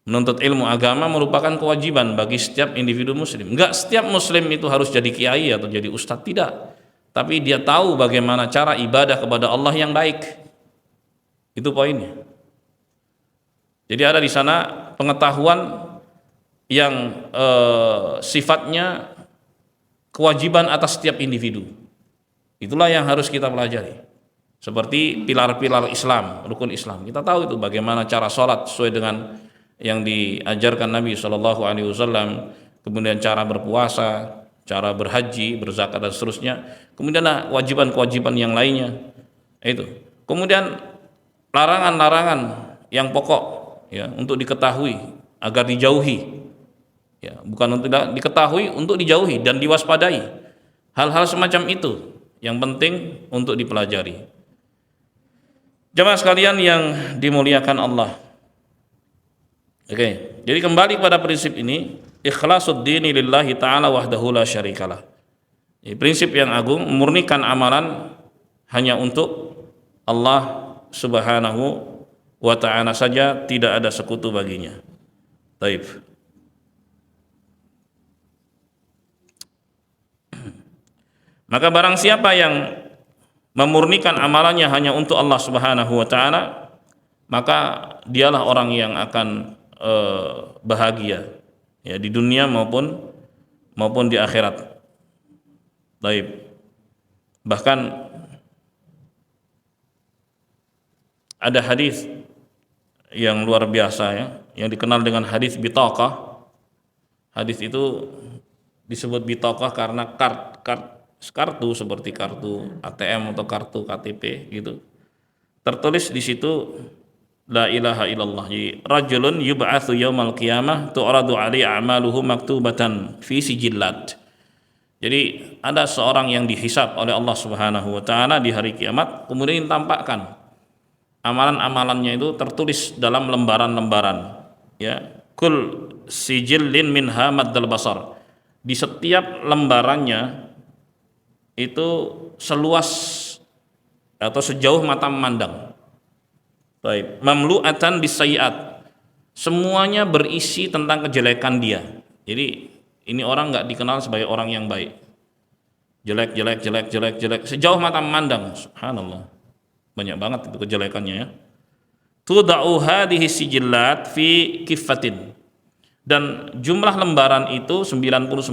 Menuntut ilmu agama merupakan kewajiban bagi setiap individu muslim. Enggak setiap muslim itu harus jadi kiai atau jadi ustadz, tidak. Tapi dia tahu bagaimana cara ibadah kepada Allah yang baik. Itu poinnya. Jadi ada di sana pengetahuan yang sifatnya kewajiban atas setiap individu. Itulah yang harus kita pelajari. Seperti pilar-pilar Islam, rukun Islam. Kita tahu itu bagaimana cara sholat sesuai dengan yang diajarkan Nabi Shallallahu Alaihi Wasallam. Kemudian cara berpuasa, cara berhaji, berzakat dan seterusnya. Kemudian kewajiban-kewajiban yang lainnya. Itu. Kemudian larangan-larangan yang pokok, ya, untuk diketahui agar dijauhi. Ya, bukan untuk diketahui, untuk dijauhi dan diwaspadai. Hal-hal semacam itu yang penting untuk dipelajari. Jemaah sekalian yang dimuliakan Allah. Oke, jadi kembali pada prinsip ini, ikhlasuddin lillahi ta'ala wahdahu la syarikalah. Prinsip yang agung, memurnikan amalan hanya untuk Allah Subhanahu wa ta'ala saja, tidak ada sekutu baginya. Baik. Maka barang siapa yang memurnikan amalannya hanya untuk Allah Subhanahu wa ta'ala, maka dialah orang yang akan bahagia, ya, di dunia maupun di akhirat. Baik. Bahkan ada hadis yang luar biasa, ya, yang dikenal dengan hadis bitaqah. Hadis itu disebut bitaqah karena kartu seperti kartu ATM atau kartu KTP gitu. Tertulis di situ la ilaha illallah. Jadi rajulun yub'atsu yaumal qiyamah tu'radu 'alaihi a'maluhu maktubatan fi sijillat. Jadi ada seorang yang dihisab oleh Allah Subhanahu wa taala di hari kiamat, kemudian ditampakkan amalan-amalannya itu tertulis dalam lembaran-lembaran, ya. Kul sijillin minha maddal basar. Di setiap lembarannya itu seluas atau sejauh mata memandang. Baik, mamlu'atan bisayyi'at. Semuanya berisi tentang kejelekan dia. Jadi ini orang enggak dikenal sebagai orang yang baik. Jelek sejauh mata memandang. Subhanallah. Banyak banget itu kejelekannya, ya. Tuda'u hadhihi sijillat fi kiffatin. Dan jumlah lembaran itu 99,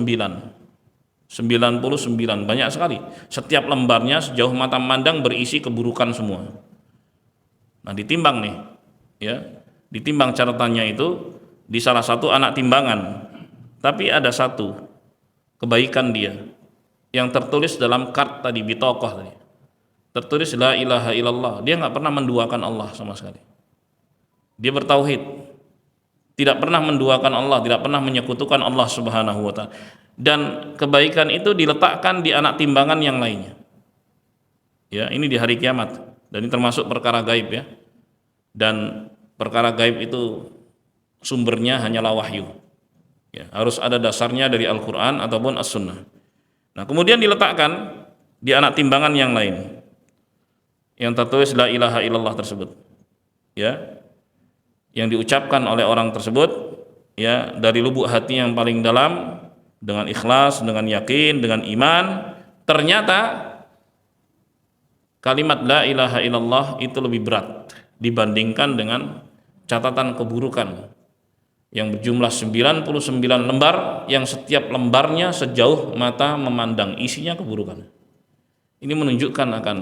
banyak sekali. Setiap lembarnya sejauh mata memandang berisi keburukan semua. Nah, ditimbang nih, ya, ditimbang catatannya itu di salah satu anak timbangan. Tapi ada satu kebaikan dia yang tertulis dalam kart tadi, bitaqah tadi. Tertulis la ilaha illallah. Dia nggak pernah menduakan Allah sama sekali. Dia bertauhid, tidak pernah menduakan Allah, tidak pernah menyekutukan Allah Subhanahu wa ta'ala. Dan kebaikan itu diletakkan di anak timbangan yang lainnya. Ya, ini di hari kiamat. Dan ini termasuk perkara gaib, ya. Dan perkara gaib itu sumbernya hanyalah wahyu. Ya, harus ada dasarnya dari Al-Qur'an ataupun As-Sunnah. Nah, kemudian diletakkan di anak timbangan yang lain, yang tertulis la ilaha illallah tersebut, ya, yang diucapkan oleh orang tersebut, ya, dari lubuk hati yang paling dalam, dengan ikhlas, dengan yakin, dengan iman. Ternyata kalimat la ilaha illallah itu lebih berat dibandingkan dengan catatan keburukan yang berjumlah 99 lembar, yang setiap lembarnya sejauh mata memandang isinya keburukan. Ini menunjukkan akan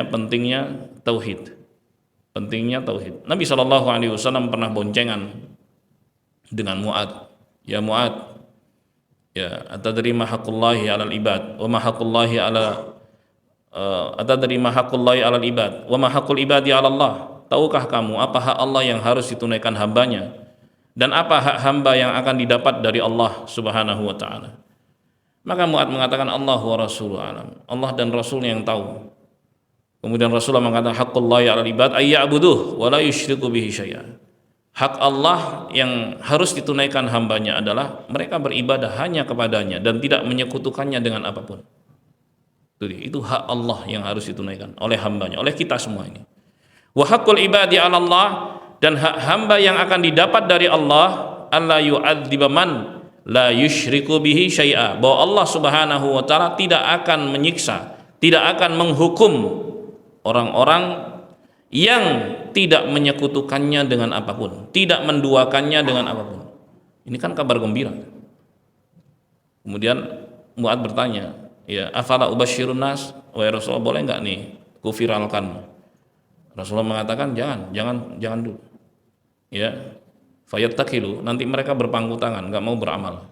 pentingnya tauhid. Nabi SAW pernah boncengan dengan Mu'ad. Ya Mu'ad, ya, atadri ma haqqullahi 'alal ibad wa ma haqqullahi 'ala atadri ma haqqullahi 'alal ibad wa ma haqqul ibadi 'ala Allah. Tahukah kamu apa hak Allah yang harus ditunaikan hambanya, dan apa hak hamba yang akan didapat dari Allah Subhanahu wa ta'ala? Maka Mu'ad mengatakan Allah wa rasuluhu alam. Allah dan Rasul yang tahu. Kemudian Rasulullah mengatakan haqqullahi 'alal ibad ayya'buduh wa la yusyriku bihi syai'a. Hak Allah yang harus ditunaikan hambanya adalah mereka beribadah hanya kepadanya dan tidak menyekutukannya dengan apapun. Itu hak Allah yang harus ditunaikan oleh hambanya, oleh kita semua ini. Wa haqqul ibadi 'ala Allah, dan hak hamba yang akan didapat dari Allah, alla yu'adziba man la yusyriku bihi syai'a, bahwa Allah Subhanahu wa ta'ala tidak akan menyiksa, tidak akan menghukum orang-orang yang tidak menyekutukannya dengan apapun, tidak menduakannya dengan apapun. Ini kan kabar gembira. Kemudian Mu'adz bertanya, ya afala ubasyirun nas, wahai Rasulullah, boleh nggak nih ku viralkan? Rasulullah mengatakan jangan dulu. Ya, fayattakilu, nanti mereka berpangku tangan, nggak mau beramal.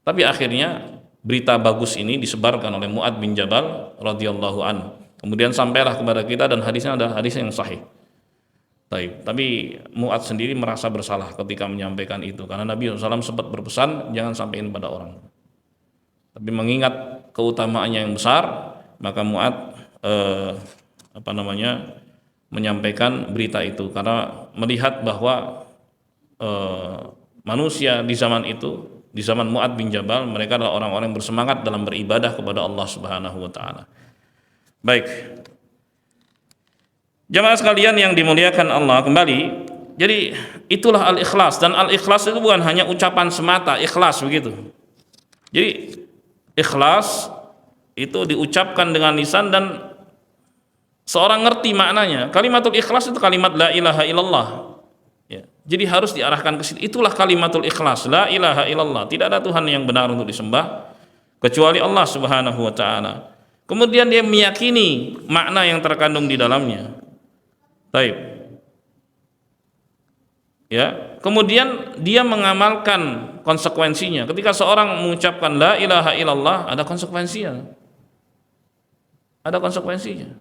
Tapi akhirnya berita bagus ini disebarkan oleh Mu'adz bin Jabal radhiyallahu anhu. Kemudian sampailah kepada kita dan hadisnya adalah hadis yang sahih. Tapi Mu'adz sendiri merasa bersalah ketika menyampaikan itu karena Nabi SAW sempat berpesan jangan sampaikan pada orang. Tapi mengingat keutamaannya yang besar, maka Mu'adz menyampaikan berita itu karena melihat bahwa manusia di zaman itu, di zaman Mu'adz bin Jabal, mereka adalah orang-orang yang bersemangat dalam beribadah kepada Allah Subhanahu wa taala. Baik. Jamaah sekalian yang dimuliakan Allah, kembali, jadi itulah al-ikhlas, dan al-ikhlas itu bukan hanya ucapan semata, ikhlas begitu. Jadi ikhlas itu diucapkan dengan lisan dan seorang ngerti maknanya. Kalimatul ikhlas itu kalimat la ilaha illallah. Ya. Jadi harus diarahkan ke situ. Itulah kalimatul ikhlas, la ilaha illallah. Tidak ada Tuhan yang benar untuk disembah kecuali Allah Subhanahu wa taala. Kemudian dia meyakini makna yang terkandung di dalamnya. Baik. Ya, kemudian dia mengamalkan konsekuensinya. Ketika seorang mengucapkan la ilaha illallah, ada konsekuensinya. Ada konsekuensinya.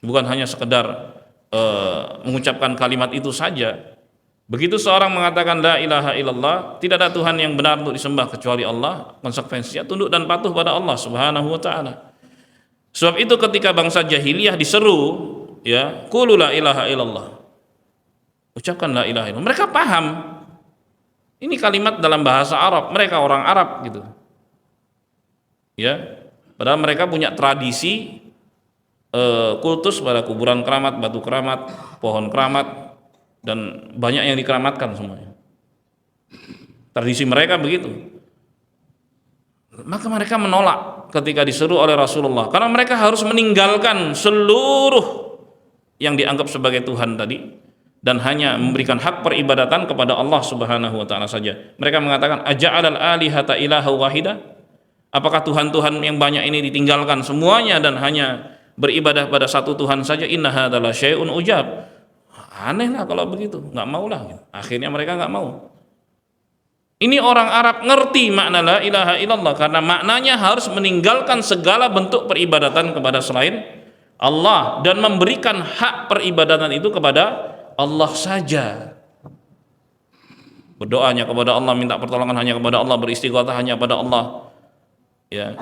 Bukan hanya sekedar mengucapkan kalimat itu saja. Begitu seorang mengatakan la ilaha illallah, tidak ada Tuhan yang benar untuk disembah kecuali Allah, konsekuensinya tunduk dan patuh pada Allah Subhanahu wa taala. Sebab itu ketika bangsa jahiliyah diseru, ya, qulu la ilaha illallah, ucapkan la ilaha illallah, mereka paham ini kalimat dalam bahasa Arab, mereka orang Arab gitu, ya, padahal mereka punya tradisi kultus pada kuburan keramat, batu keramat, pohon keramat, dan banyak yang dikeramatkan semuanya. Tradisi mereka begitu. Maka mereka menolak ketika diseru oleh Rasulullah, karena mereka harus meninggalkan seluruh yang dianggap sebagai Tuhan tadi dan hanya memberikan hak peribadatan kepada Allah Subhanahu wa taala saja. Mereka mengatakan aja'alal alihata ilaha wahida? Apakah Tuhan-Tuhan yang banyak ini ditinggalkan semuanya dan hanya beribadah pada satu Tuhan saja? Inna hadzal syai'un ujab. Aneh lah kalau begitu, nggak mau lah. Akhirnya mereka nggak mau. Ini orang Arab ngerti makna la ilaha illallah karena maknanya harus meninggalkan segala bentuk peribadatan kepada selain Allah dan memberikan hak peribadatan itu kepada Allah saja. Berdoanya kepada Allah, minta pertolongan hanya kepada Allah, beristighatsah hanya kepada Allah. Ya.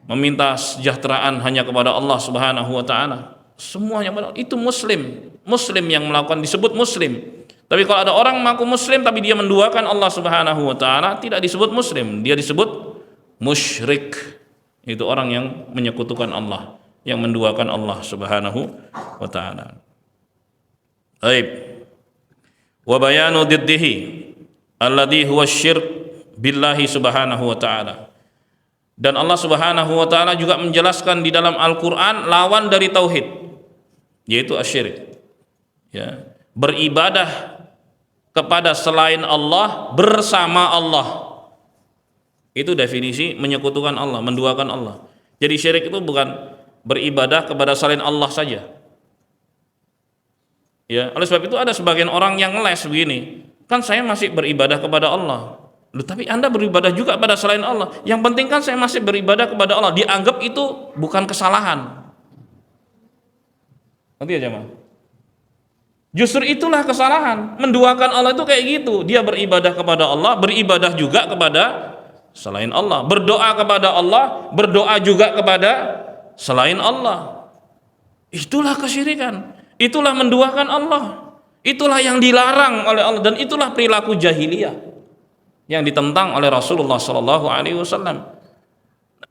Meminta kesejahteraan hanya kepada Allah Subhanahu wa taala. Semuanya itu muslim yang melakukan disebut muslim. Tapi kalau ada orang mengaku muslim tapi dia menduakan Allah Subhanahu wa taala, tidak disebut muslim, dia disebut musyrik. Itu orang yang menyekutukan Allah, yang menduakan Allah Subhanahu wa taala. Baik. Wa bayanu diddihi alladhi huwa syirk billahi subhanahu wa ta'ala. Dan Allah Subhanahu wa taala juga menjelaskan di dalam Al-Qur'an lawan dari tauhid, yaitu asyirik. Ya, beribadah kepada selain Allah bersama Allah. Itu definisi menyekutukan Allah, menduakan Allah. Jadi syirik itu bukan beribadah kepada selain Allah saja. Ya, oleh sebab itu ada sebagian orang yang ngeles begini, kan saya masih beribadah kepada Allah. Loh, tapi Anda beribadah juga pada selain Allah. Yang penting kan saya masih beribadah kepada Allah. Dianggap itu bukan kesalahan. Nanti ya jemaah. Justru itulah kesalahan. Menduakan Allah itu kayak gitu. Dia beribadah kepada Allah, beribadah juga kepada selain Allah. Berdoa kepada Allah, berdoa juga kepada selain Allah. Itulah kesyirikan. Itulah menduakan Allah. Itulah yang dilarang oleh Allah, dan itulah perilaku jahiliyah yang ditentang oleh Rasulullah SAW.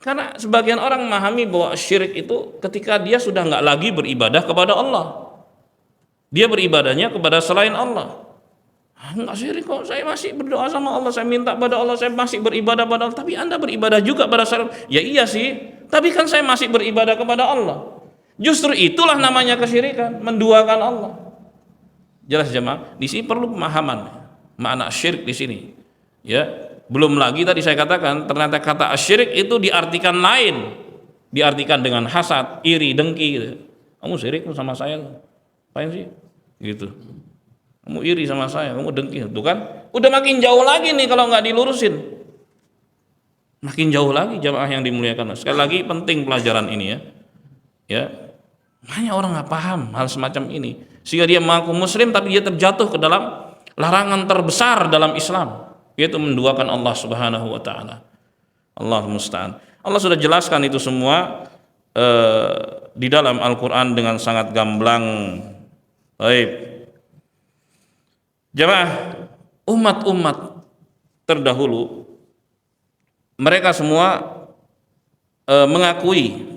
Karena sebagian orang memahami bahwa syirik itu ketika dia sudah nggak lagi beribadah kepada Allah, dia beribadahnya kepada selain Allah. Nggak syirik kok, saya masih berdoa sama Allah, saya minta pada Allah, saya masih beribadah pada Allah. Tapi Anda beribadah juga pada selain. Ya iya sih, Tapi kan saya masih beribadah kepada Allah. Justru itulah namanya kesyirikan, menduakan Allah. Jelas jemaah? Di sini perlu pemahaman makna syirik di sini. Ya, belum lagi tadi saya katakan ternyata kata syirik itu diartikan lain. Diartikan dengan hasad, iri, dengki gitu. Kamu syirik sama saya. Apain sih? Gitu. Kamu iri sama saya, kamu dengki, itu kan? Udah makin jauh lagi nih kalau nggak dilurusin. Makin jauh lagi jamaah yang dimuliakan. Sekali lagi penting pelajaran ini ya. Ya, banyak orang nggak paham hal semacam ini, sehingga dia mengaku muslim tapi dia terjatuh ke dalam larangan terbesar dalam Islam, yaitu menduakan Allah Subhanahu wa taala. Allah musta'an. Allah sudah jelaskan itu semua di dalam Al-Qur'an dengan sangat gamblang. Baik. Jemaah, umat-umat terdahulu mereka semua mengakui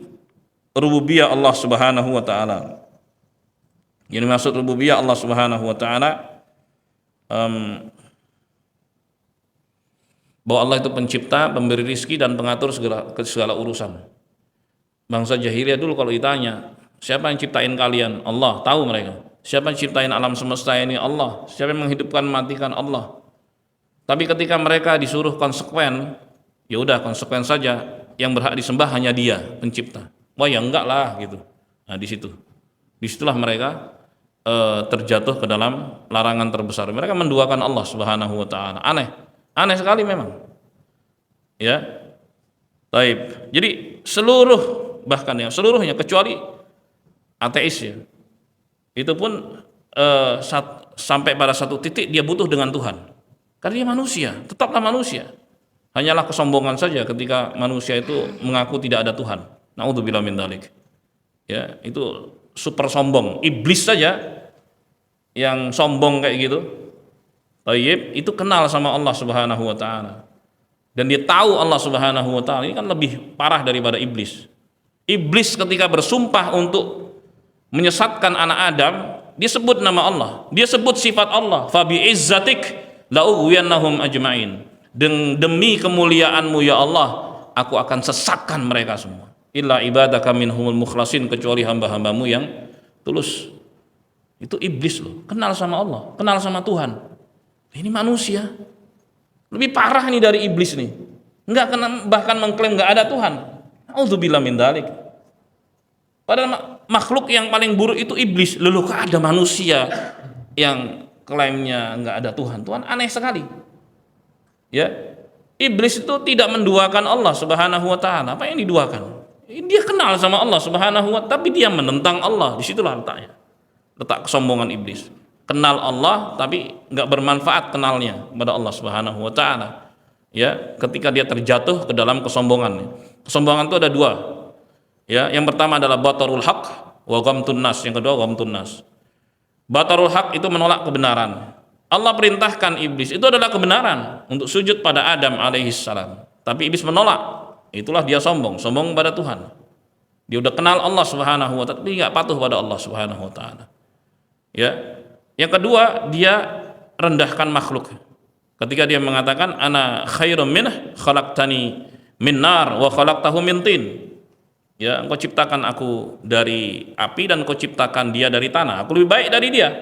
rububiyah Allah Subhanahu wa taala. Yang dimaksud rububiyah Allah Subhanahu wa taala bahwa Allah itu pencipta, pemberi rizki dan pengatur segala urusan. Bangsa jahiliyah dulu kalau ditanya, siapa yang ciptain kalian? Allah, tahu mereka. Siapa yang ciptain alam semesta ini? Allah. Siapa yang menghidupkan, mematikan? Allah. Tapi ketika mereka disuruh konsekuen, ya udah konsekuen saja, yang berhak disembah hanya Dia, pencipta. Wah ya enggak lah gitu. Nah disitulah mereka terjatuh ke dalam larangan terbesar. Mereka menduakan Allah Subhanahu wa taala. Aneh sekali memang. Ya. Taib. Jadi seluruhnya kecuali ateis ya. Itu pun sampai pada satu titik dia butuh dengan Tuhan. Karena dia manusia, tetaplah manusia. Hanyalah kesombongan saja ketika manusia itu mengaku tidak ada Tuhan. Naudzubillah min dzalik. Ya, itu super sombong. Iblis saja yang sombong kayak gitu. Tayyib, itu kenal sama Allah Subhanahu wa taala. Dan dia tahu Allah Subhanahu wa taala ini kan lebih parah daripada iblis. Iblis ketika bersumpah untuk menyesatkan anak Adam, dia sebut nama Allah, dia sebut sifat Allah, fa bi izzatik la ughwiyannahum ajmain. Demi kemuliaanmu ya Allah, aku akan sesatkan mereka semua. Illa ibadaka minhumul mukhlasin, kecuali hamba-hambamu yang tulus. Itu iblis loh, kenal sama Allah, kenal sama Tuhan. Ini manusia lebih parah nih dari iblis nih, bahkan mengklaim nggak ada Tuhan. Auzubillah min dzalik. Padahal makhluk yang paling buruk itu iblis. Lalu kok ada manusia yang klaimnya nggak ada Tuhan? Tuhan aneh sekali. Ya, iblis itu tidak menduakan Allah Subhanahu wa taala. Apa yang diduakan? Dia kenal sama Allah Subhanahu wa taala, tapi dia menentang Allah. Disitulah letaknya. Letak kesombongan iblis. Kenal Allah tapi nggak bermanfaat kenalnya kepada Allah Subhanahu wa taala. Ya, ketika dia terjatuh ke dalam kesombongan. Kesombongan itu ada dua. Ya, yang pertama adalah batarul haq wa ghamtun nas, yang kedua ghamtun nas. Batarul haq itu menolak kebenaran. Allah perintahkan iblis, itu adalah kebenaran untuk sujud pada Adam alaihissalam. Tapi iblis menolak. Itulah dia sombong pada Tuhan. Dia udah kenal Allah Subhanahu wa taala, tapi nggak patuh pada Allah Subhanahu wa taala. Ya. Yang kedua, dia rendahkan makhluk. Ketika dia mengatakan ana khairum minhu khalaqtani min nar wa khalaqtahu min tin. Ya, engkau ciptakan aku dari api dan engkau ciptakan dia dari tanah. Aku lebih baik dari dia.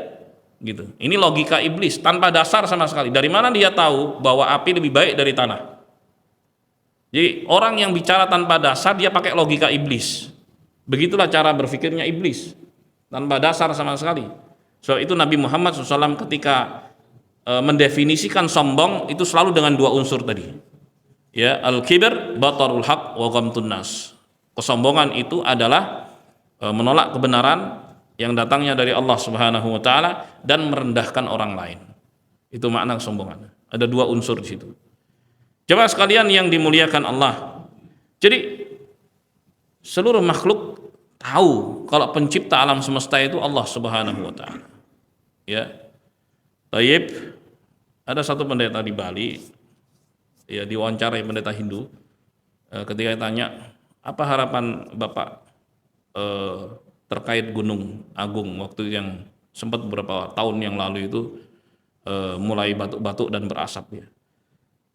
Gitu. Ini logika iblis tanpa dasar sama sekali. Dari mana dia tahu bahwa api lebih baik dari tanah? Jadi orang yang bicara tanpa dasar dia pakai logika iblis. Begitulah cara berpikirnya iblis, tanpa dasar sama sekali. So itu Nabi Muhammad SAW ketika mendefinisikan sombong itu selalu dengan dua unsur tadi. Ya, al-kibr, batarul haq, wa ghamtun nas. Kesombongan itu adalah menolak kebenaran yang datangnya dari Allah Subhanahu wa taala dan merendahkan orang lain. Itu makna kesombongan. Ada dua unsur di situ. Jemaah sekalian yang dimuliakan Allah. Jadi seluruh makhluk tahu kalau pencipta alam semesta itu Allah Subhanahu wa taala. Ya. Tayyib, ada satu pendeta di Bali, ya, diwawancarai pendeta Hindu. Ketika ditanya, apa harapan Bapak terkait Gunung Agung waktu yang sempat beberapa tahun yang lalu itu mulai batuk-batuk dan berasap ya.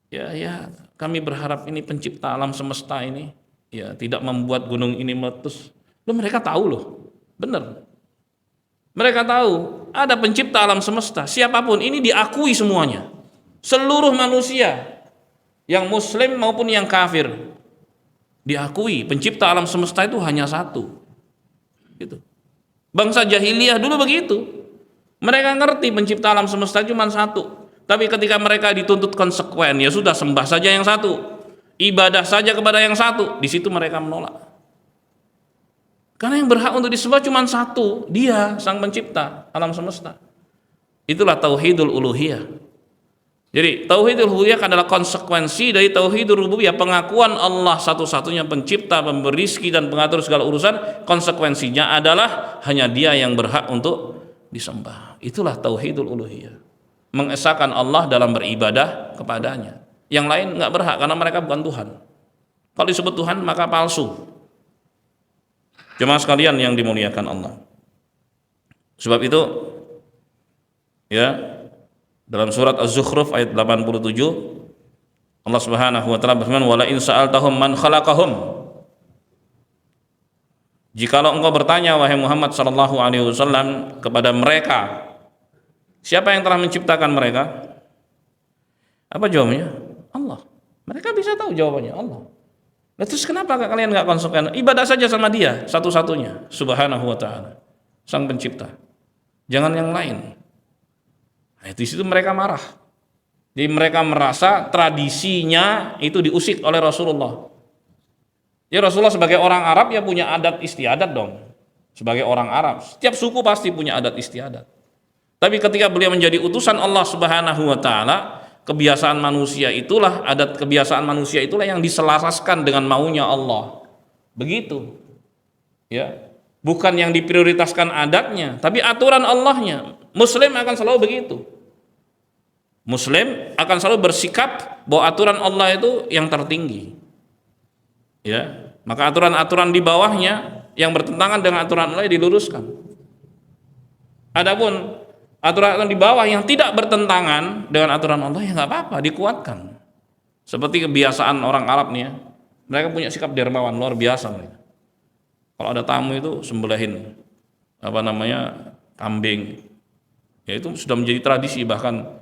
Ya, kami berharap ini pencipta alam semesta ini ya, tidak membuat gunung ini meletus. Loh, mereka tahu loh, benar. Mereka tahu ada pencipta alam semesta, siapapun ini diakui semuanya. Seluruh manusia, yang muslim maupun yang kafir, diakui pencipta alam semesta itu hanya satu. Gitu. Bangsa jahiliyah dulu begitu. Mereka ngerti pencipta alam semesta cuma satu. Tapi ketika mereka dituntut konsekuen, ya sudah, sembah saja yang satu, ibadah saja kepada yang satu, di situ mereka menolak. Karena yang berhak untuk disembah cuma satu, Dia sang pencipta alam semesta. Itulah tauhidul uluhiyah. Jadi tauhidul uluhiyah adalah konsekuensi dari tauhidul rububiyah, pengakuan Allah satu-satunya pencipta, pemberi rezeki dan pengatur segala urusan. Konsekuensinya adalah hanya Dia yang berhak untuk disembah. Itulah tauhidul uluhiyah, mengesahkan Allah dalam beribadah kepadanya. Yang lain nggak berhak karena mereka bukan Tuhan. Kalau disebut Tuhan maka palsu. Jemaah sekalian yang dimuliakan Allah. Sebab itu, ya, dalam surat Az-Zukhruf ayat 87, Allah Subhanahu wa taala berfirman, "Wala in sa'altahum man khalaqahum." Jikalau engkau bertanya wahai Muhammad sallallahu alaihi wasallam kepada mereka, siapa yang telah menciptakan mereka? Apa jawabnya? Allah. Mereka bisa tahu jawabannya, Allah. Nah, terus kenapa kalian nggak konsekuen? Ibadah saja sama Dia satu-satunya, Subhanahu wa taala, sang pencipta. Jangan yang lain. Nah, di situ mereka marah. Jadi mereka merasa tradisinya itu diusik oleh Rasulullah. Ya, Rasulullah sebagai orang Arab ya punya adat istiadat dong. Sebagai orang Arab, setiap suku pasti punya adat istiadat. Tapi ketika beliau menjadi utusan Allah Subhanahu wa taala, kebiasaan manusia itulah, adat kebiasaan manusia itulah yang diselaraskan dengan maunya Allah. Begitu. Ya. Bukan yang diprioritaskan adatnya, tapi aturan Allahnya. Muslim akan selalu begitu. Muslim akan selalu bersikap bahwa aturan Allah itu yang tertinggi. Ya. Maka aturan-aturan di bawahnya yang bertentangan dengan aturan Allah diluruskan. Adapun aturan di bawah yang tidak bertentangan dengan aturan Allah, ya nggak apa-apa, dikuatkan. Seperti kebiasaan orang Arab nih ya, mereka punya sikap dermawan luar biasa mereka. Kalau ada tamu itu sembelihin kambing. Ya itu sudah menjadi tradisi, bahkan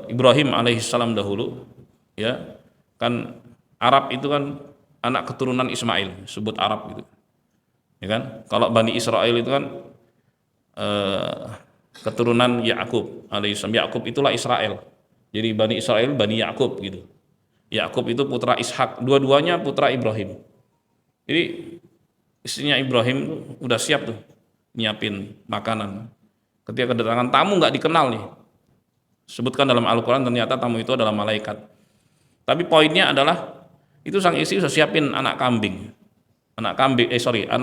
Ibrahim alaihissalam dahulu, ya kan, Arab itu kan anak keturunan Ismail, sebut Arab gitu. Ya kan? Kalau Bani Israel itu kan keturunan Yakub alaihissalam. Yakub itulah Israel. Jadi Bani Israel, Bani Yakub gitu. Yakub itu putra Ishak, dua-duanya putra Ibrahim. Jadi istrinya Ibrahim tuh udah siap tuh nyiapin makanan. Ketika kedatangan tamu nggak dikenal nih. Sebutkan dalam Al-Quran ternyata tamu itu adalah malaikat. Tapi poinnya adalah itu sang istri sudah siapin anak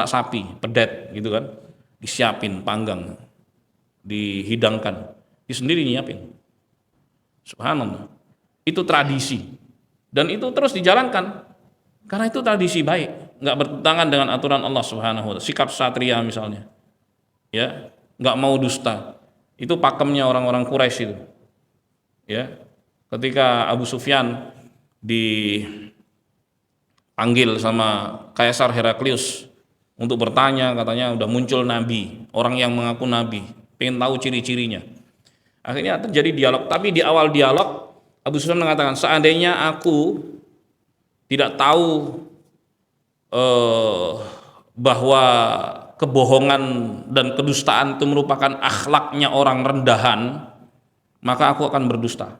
sapi, pedet gitu kan. Disiapin, panggang, dihidangkan, dia sendiri nyiapin. Subhanallah. Itu tradisi dan itu terus dijalankan karena itu tradisi baik, nggak bertentangan dengan aturan Allah Subhanahu wa taala. Sikap satria misalnya, ya, nggak mau dusta. Itu pakemnya orang-orang Quraisy itu. Ya, ketika Abu Sufyan dipanggil sama Kaisar Heraklius untuk bertanya, katanya udah muncul nabi, orang yang mengaku nabi, pengen tahu ciri-cirinya. Akhirnya terjadi dialog, tapi di awal dialog Abu Sufyan mengatakan, seandainya aku tidak tahu bahwa kebohongan dan kedustaan itu merupakan akhlaknya orang rendahan, maka aku akan berdusta.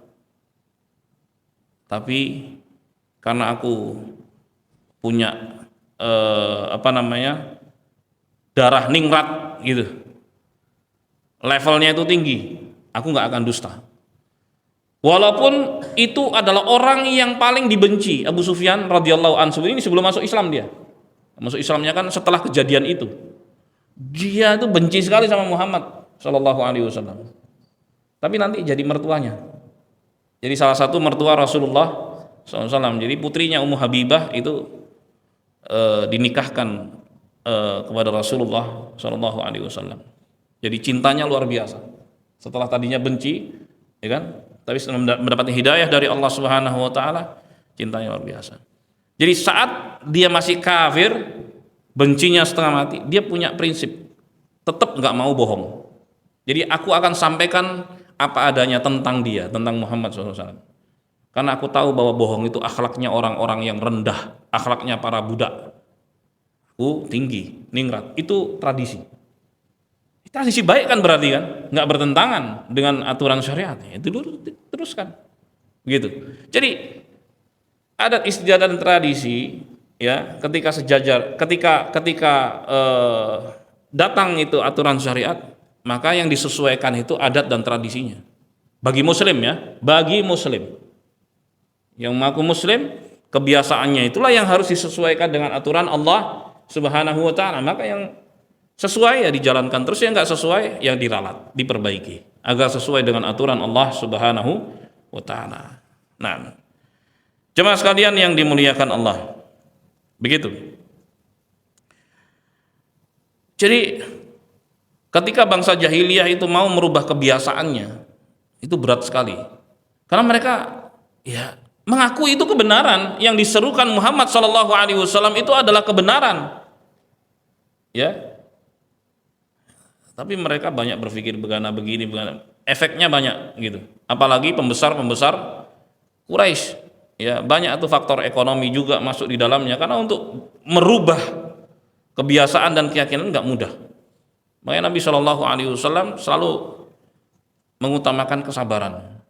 Tapi karena aku punya darah ningrat gitu, levelnya itu tinggi, aku nggak akan dusta. Walaupun itu adalah orang yang paling dibenci, Abu Sufyan radhiyallahu anhu. Ini sebelum masuk Islam dia. Masuk Islamnya kan setelah kejadian itu. Dia itu benci sekali sama Muhammad sallallahu alaihi wasallam. Tapi nanti jadi mertuanya. Jadi salah satu mertua Rasulullah SAW. Jadi putrinya Ummu Habibah itu dinikahkan kepada Rasulullah sallallahu alaihi wasallam. Jadi cintanya luar biasa. Setelah tadinya benci, ya kan? Tapi setelah mendapatkan hidayah dari Allah Subhanahu wa taala, cintanya luar biasa. Jadi saat dia masih kafir, bencinya setengah mati, dia punya prinsip, tetap nggak mau bohong. Jadi aku akan sampaikan apa adanya tentang dia, tentang Muhammad SAW. Karena aku tahu bahwa bohong itu akhlaknya orang-orang yang rendah, akhlaknya para budak. Aku tinggi, ningrat. Itu tradisi. Tradisi baik kan berarti kan, nggak bertentangan dengan aturan syariat. Itu dulu teruskan, begitu. Jadi adat istiadat dan tradisi, ya, ketika sejajar, ketika datang itu aturan syariat, maka yang disesuaikan itu adat dan tradisinya. Bagi Muslim ya, bagi Muslim yang mengaku Muslim, kebiasaannya itulah yang harus disesuaikan dengan aturan Allah Subhanahu wa Ta'ala. Maka yang sesuai ya dijalankan, terus yang nggak sesuai ya diralat, diperbaiki agar sesuai dengan aturan Allah Subhanahu wa Ta'ala. Nah, jemaah sekalian yang dimuliakan Allah, begitu. Jadi ketika bangsa jahiliyah itu mau merubah kebiasaannya, itu berat sekali, karena mereka ya mengaku itu kebenaran, yang diserukan Muhammad SAW itu adalah kebenaran, ya. Tapi mereka banyak berpikir begini, efeknya banyak gitu. Apalagi pembesar Quraisy, ya, banyak tuh faktor ekonomi juga masuk di dalamnya, karena untuk merubah kebiasaan dan keyakinan nggak mudah. Makanya Nabi SAW selalu mengutamakan kesabaran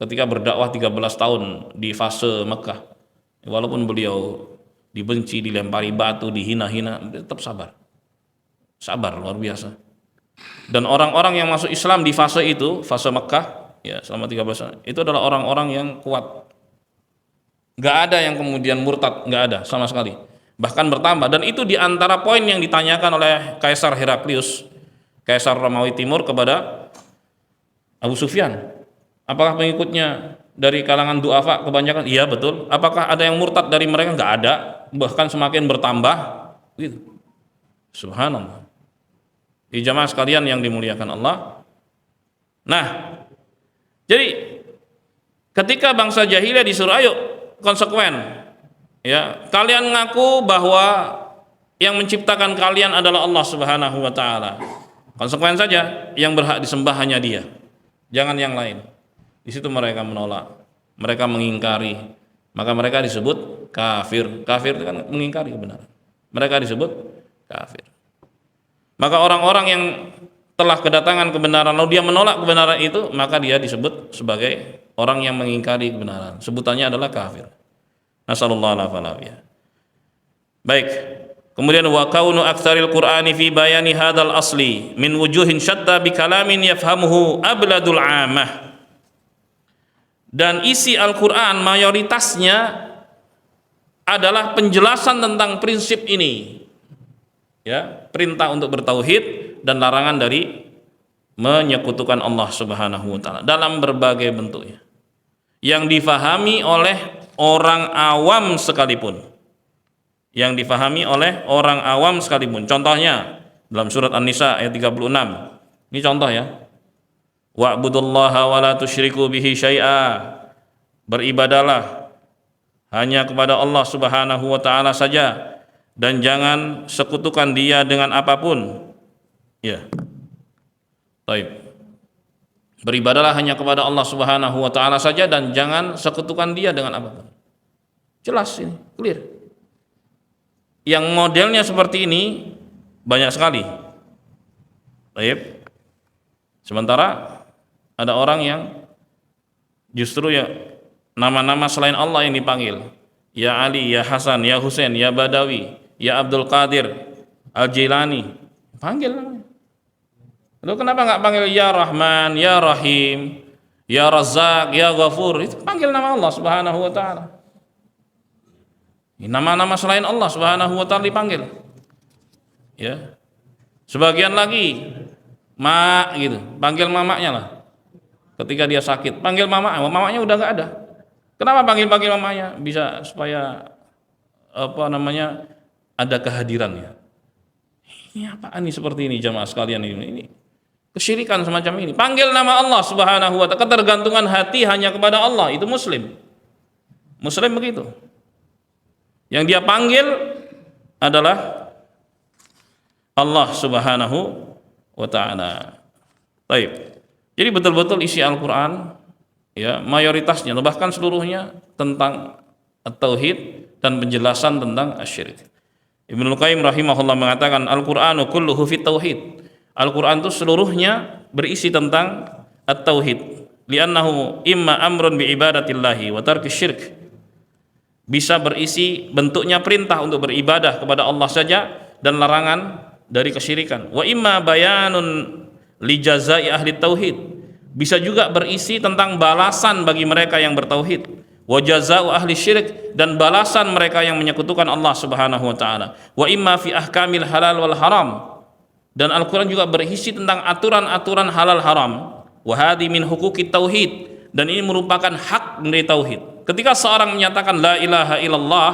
ketika berdakwah 13 tahun di fase Mekah. Walaupun beliau dibenci, dilempari batu, dihina-hina, tetap sabar luar biasa. Dan orang-orang yang masuk Islam di fase itu, fase Mekah, ya, selama 13 tahun, itu adalah orang-orang yang kuat. Nggak ada yang kemudian murtad, nggak ada sama sekali. Bahkan bertambah. Dan itu diantara poin yang ditanyakan oleh Kaisar Heraklius, Kaisar Romawi Timur, kepada Abu Sufyan. Apakah pengikutnya dari kalangan du'afa kebanyakan? Iya, betul. Apakah ada yang murtad dari mereka? Nggak ada. Bahkan semakin bertambah. Gitu. Subhanallah. Di jamaah sekalian yang dimuliakan Allah. Nah, jadi ketika bangsa jahiliyah disuruh, ayo konsekuen, ya, kalian ngaku bahwa yang menciptakan kalian adalah Allah Subhanahu wa Ta'ala, konsekuen saja, yang berhak disembah hanya Dia, jangan yang lain. Di situ mereka menolak, mereka mengingkari, maka mereka disebut kafir. Kafir itu kan mengingkari kebenaran, mereka disebut kafir. Maka orang-orang yang telah kedatangan kebenaran lalu dia menolak kebenaran itu, maka dia disebut sebagai orang yang mengingkari kebenaran. Sebutannya adalah kafir. Nasallallahu alaihi. Baik. Kemudian wa kaunu aktsaril qur'ani fi bayani hadzal asli min wujuhin syatta bi kalamin yafhamuhu abladul 'amah. Dan isi Al-Qur'an mayoritasnya adalah penjelasan tentang prinsip ini. Ya, perintah untuk bertauhid dan larangan dari menyekutukan Allah Subhanahu wa Ta'ala dalam berbagai bentuknya, yang difahami oleh orang awam sekalipun. Yang difahami oleh orang awam sekalipun. Contohnya dalam surat An-Nisa ayat 36. Ini contoh ya. Wa'budullaha wa la tusyriku bihi syai'a. Beribadalah hanya kepada Allah Subhanahu wa Ta'ala saja, dan jangan sekutukan Dia dengan apapun. Ya. Baik. Beribadalah hanya kepada Allah Subhanahu wa Ta'ala saja, dan jangan sekutukan Dia dengan apapun. Jelas ini, clear. Yang modelnya seperti ini banyak sekali. Baik. Sementara ada orang yang justru ya nama-nama selain Allah yang dipanggil. Ya Ali, ya Hasan, ya Husain, ya Badawi, ya Abdul Qadir, Al-Jilani, panggil namanya. Lalu kenapa nggak panggil ya Rahman, ya Rahim, ya Razzaq, ya Ghafur? Itu panggil nama Allah Subhanahu wa Ta'ala. Nama-nama selain Allah Subhanahu wa Ta'ala dipanggil. Ya. Sebagian lagi mak gitu, panggil mamaknya lah. Ketika dia sakit, panggil mamanya udah nggak ada. Kenapa panggil mamanya? Bisa supaya ada kehadirannya. Ini apaan nih seperti ini jamaah sekalian ini? Kesyirikan semacam ini. Panggil nama Allah Subhanahu wa Ta'ala. Ketergantungan hati hanya kepada Allah, itu muslim. Muslim begitu. Yang dia panggil adalah Allah Subhanahu wa taala. Baik. Jadi betul-betul isi Al-Qur'an ya mayoritasnya bahkan seluruhnya tentang at-tauhid dan penjelasan tentang asyirik. Ibnu Qayyim rahimahullah mengatakan Al-Qur'anu kulluhu fit tauhid. Al-Qur'an itu seluruhnya berisi tentang at-tauhid. Li'annahu imma amrun bi ibadatillahi wa tarki syirk. Bisa berisi bentuknya perintah untuk beribadah kepada Allah saja dan larangan dari kesyirikan. Wa imma bayanun li jazai ahli tauhid. Bisa juga berisi tentang balasan bagi mereka yang bertauhid. Wa jazaa'u ahli syirik, dan balasan mereka yang menyekutukan Allah Subhanahu wa taala. Wa imma fi ahkamil halal wal haram. Dan Al-Qur'an juga berisi tentang aturan-aturan halal haram. Wa hadhi min huquqit tauhid, dan ini merupakan hak dari tauhid. Ketika seorang menyatakan la ilaha illallah,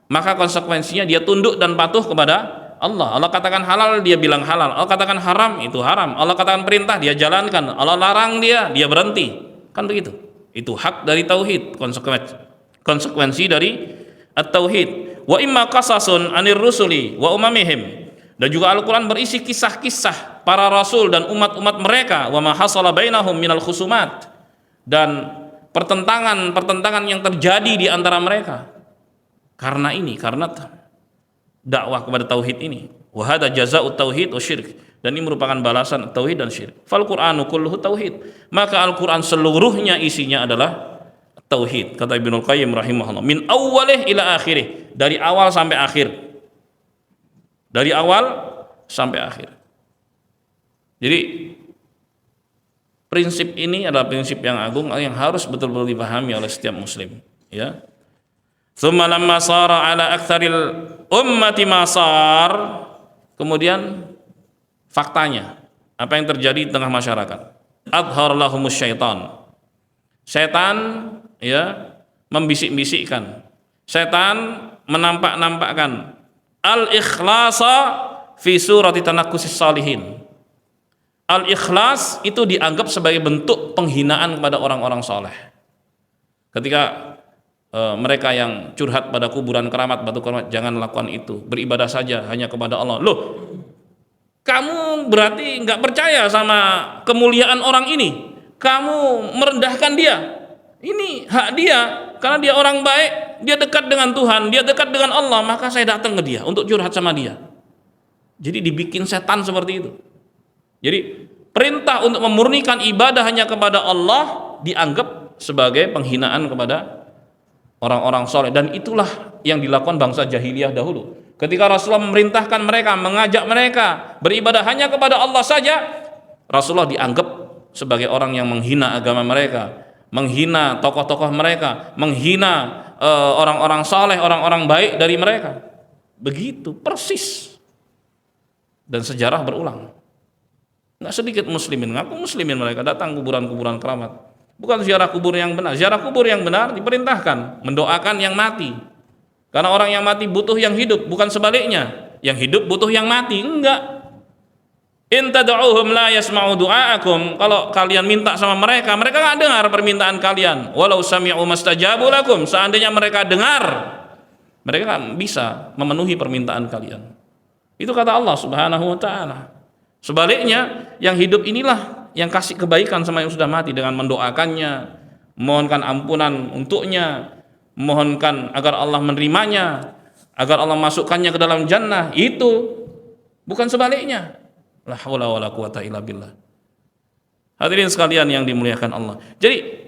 maka konsekuensinya dia tunduk dan patuh kepada Allah. Allah katakan halal, dia bilang halal. Allah katakan haram, itu haram. Allah katakan perintah, dia jalankan. Allah larang, dia berhenti. Kan begitu. Itu hak dari tauhid, konsekuensi dari at-tauhid. Wa imma qasasun anir rusuli wa umamihim. Dan juga Al-Qur'an berisi kisah-kisah para rasul dan umat-umat mereka, wa ma hasala bainahum minal khusumat, dan pertentangan yang terjadi di antara mereka. Karena dakwah kepada tauhid ini. Wa hadza jazaa'ut tauhid wa syirk, dan ini merupakan balasan tauhid dan syirik. Fal Qur'anu kulluhu tauhid, maka Al-Qur'an seluruhnya isinya adalah tauhid. Kata Ibnu Qayyim rahimahullah, min awwalih ila akhirih, dari awal sampai akhir. Dari awal sampai akhir. Jadi prinsip ini adalah prinsip yang agung yang harus betul-betul dipahami oleh setiap muslim, ya. Tsumma lamma sara ala aktsaril ummati masar, kemudian faktanya apa yang terjadi di tengah masyarakat, adhar lahumus syaitan, setan ya membisik-bisikkan, setan menampak-nampakkan al-ikhlasa fi surati tanakkusis salihin. Al-ikhlas itu dianggap sebagai bentuk penghinaan kepada orang-orang soleh. Ketika mereka yang curhat pada kuburan keramat, batu keramat, jangan lakukan itu, beribadah saja hanya kepada Allah. Loh, kamu berarti nggak percaya sama kemuliaan orang ini, kamu merendahkan dia. Ini hak dia, karena dia orang baik, dia dekat dengan Tuhan, dia dekat dengan Allah, maka saya datang ke dia untuk curhat sama dia. Jadi dibikin setan seperti itu. Jadi perintah untuk memurnikan ibadah hanya kepada Allah dianggap sebagai penghinaan kepada orang-orang soleh, dan itulah yang dilakukan bangsa jahiliyah dahulu. Ketika Rasulullah memerintahkan mereka, mengajak mereka beribadah hanya kepada Allah saja, Rasulullah dianggap sebagai orang yang menghina agama mereka, menghina tokoh-tokoh mereka, menghina orang-orang saleh, orang-orang baik dari mereka. Begitu persis. Dan sejarah berulang. Nggak sedikit muslimin, ngaku muslimin mereka datang kuburan-kuburan keramat. Bukan ziarah kubur yang benar. Ziarah kubur yang benar diperintahkan mendoakan yang mati. Karena orang yang mati butuh yang hidup, bukan sebaliknya. Yang hidup butuh yang mati, enggak. In tad'uuhum la yasma'u du'aakum. Kalau kalian minta sama mereka, mereka enggak dengar permintaan kalian. Walau sami'u mastajabu lakum. Seandainya mereka dengar, mereka enggak bisa memenuhi permintaan kalian. Itu kata Allah Subhanahu wa taala. Sebaliknya, yang hidup inilah yang kasih kebaikan sama yang sudah mati dengan mendoakannya, mohonkan ampunan untuknya, mohonkan agar Allah menerimanya, agar Allah masukkannya ke dalam jannah. Itu bukan sebaliknya. La haula wala quwata illa billah. Hadirin sekalian yang dimuliakan Allah. Jadi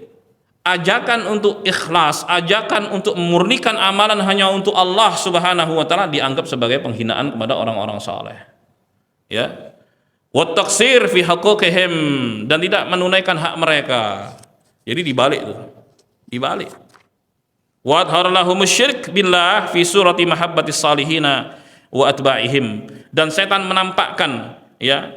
ajakan untuk ikhlas, ajakan untuk memurnikan amalan hanya untuk Allah Subhanahu wa taala dianggap sebagai penghinaan kepada orang-orang saleh. Ya. Wa taqsir fi haquqihim, dan tidak menunaikan hak mereka. Jadi dibalik itu. Dibalik. Wa adhar lahumus syirk billah fi surati mahabbatis salihina wa atba'ihim, dan setan menampakkan ya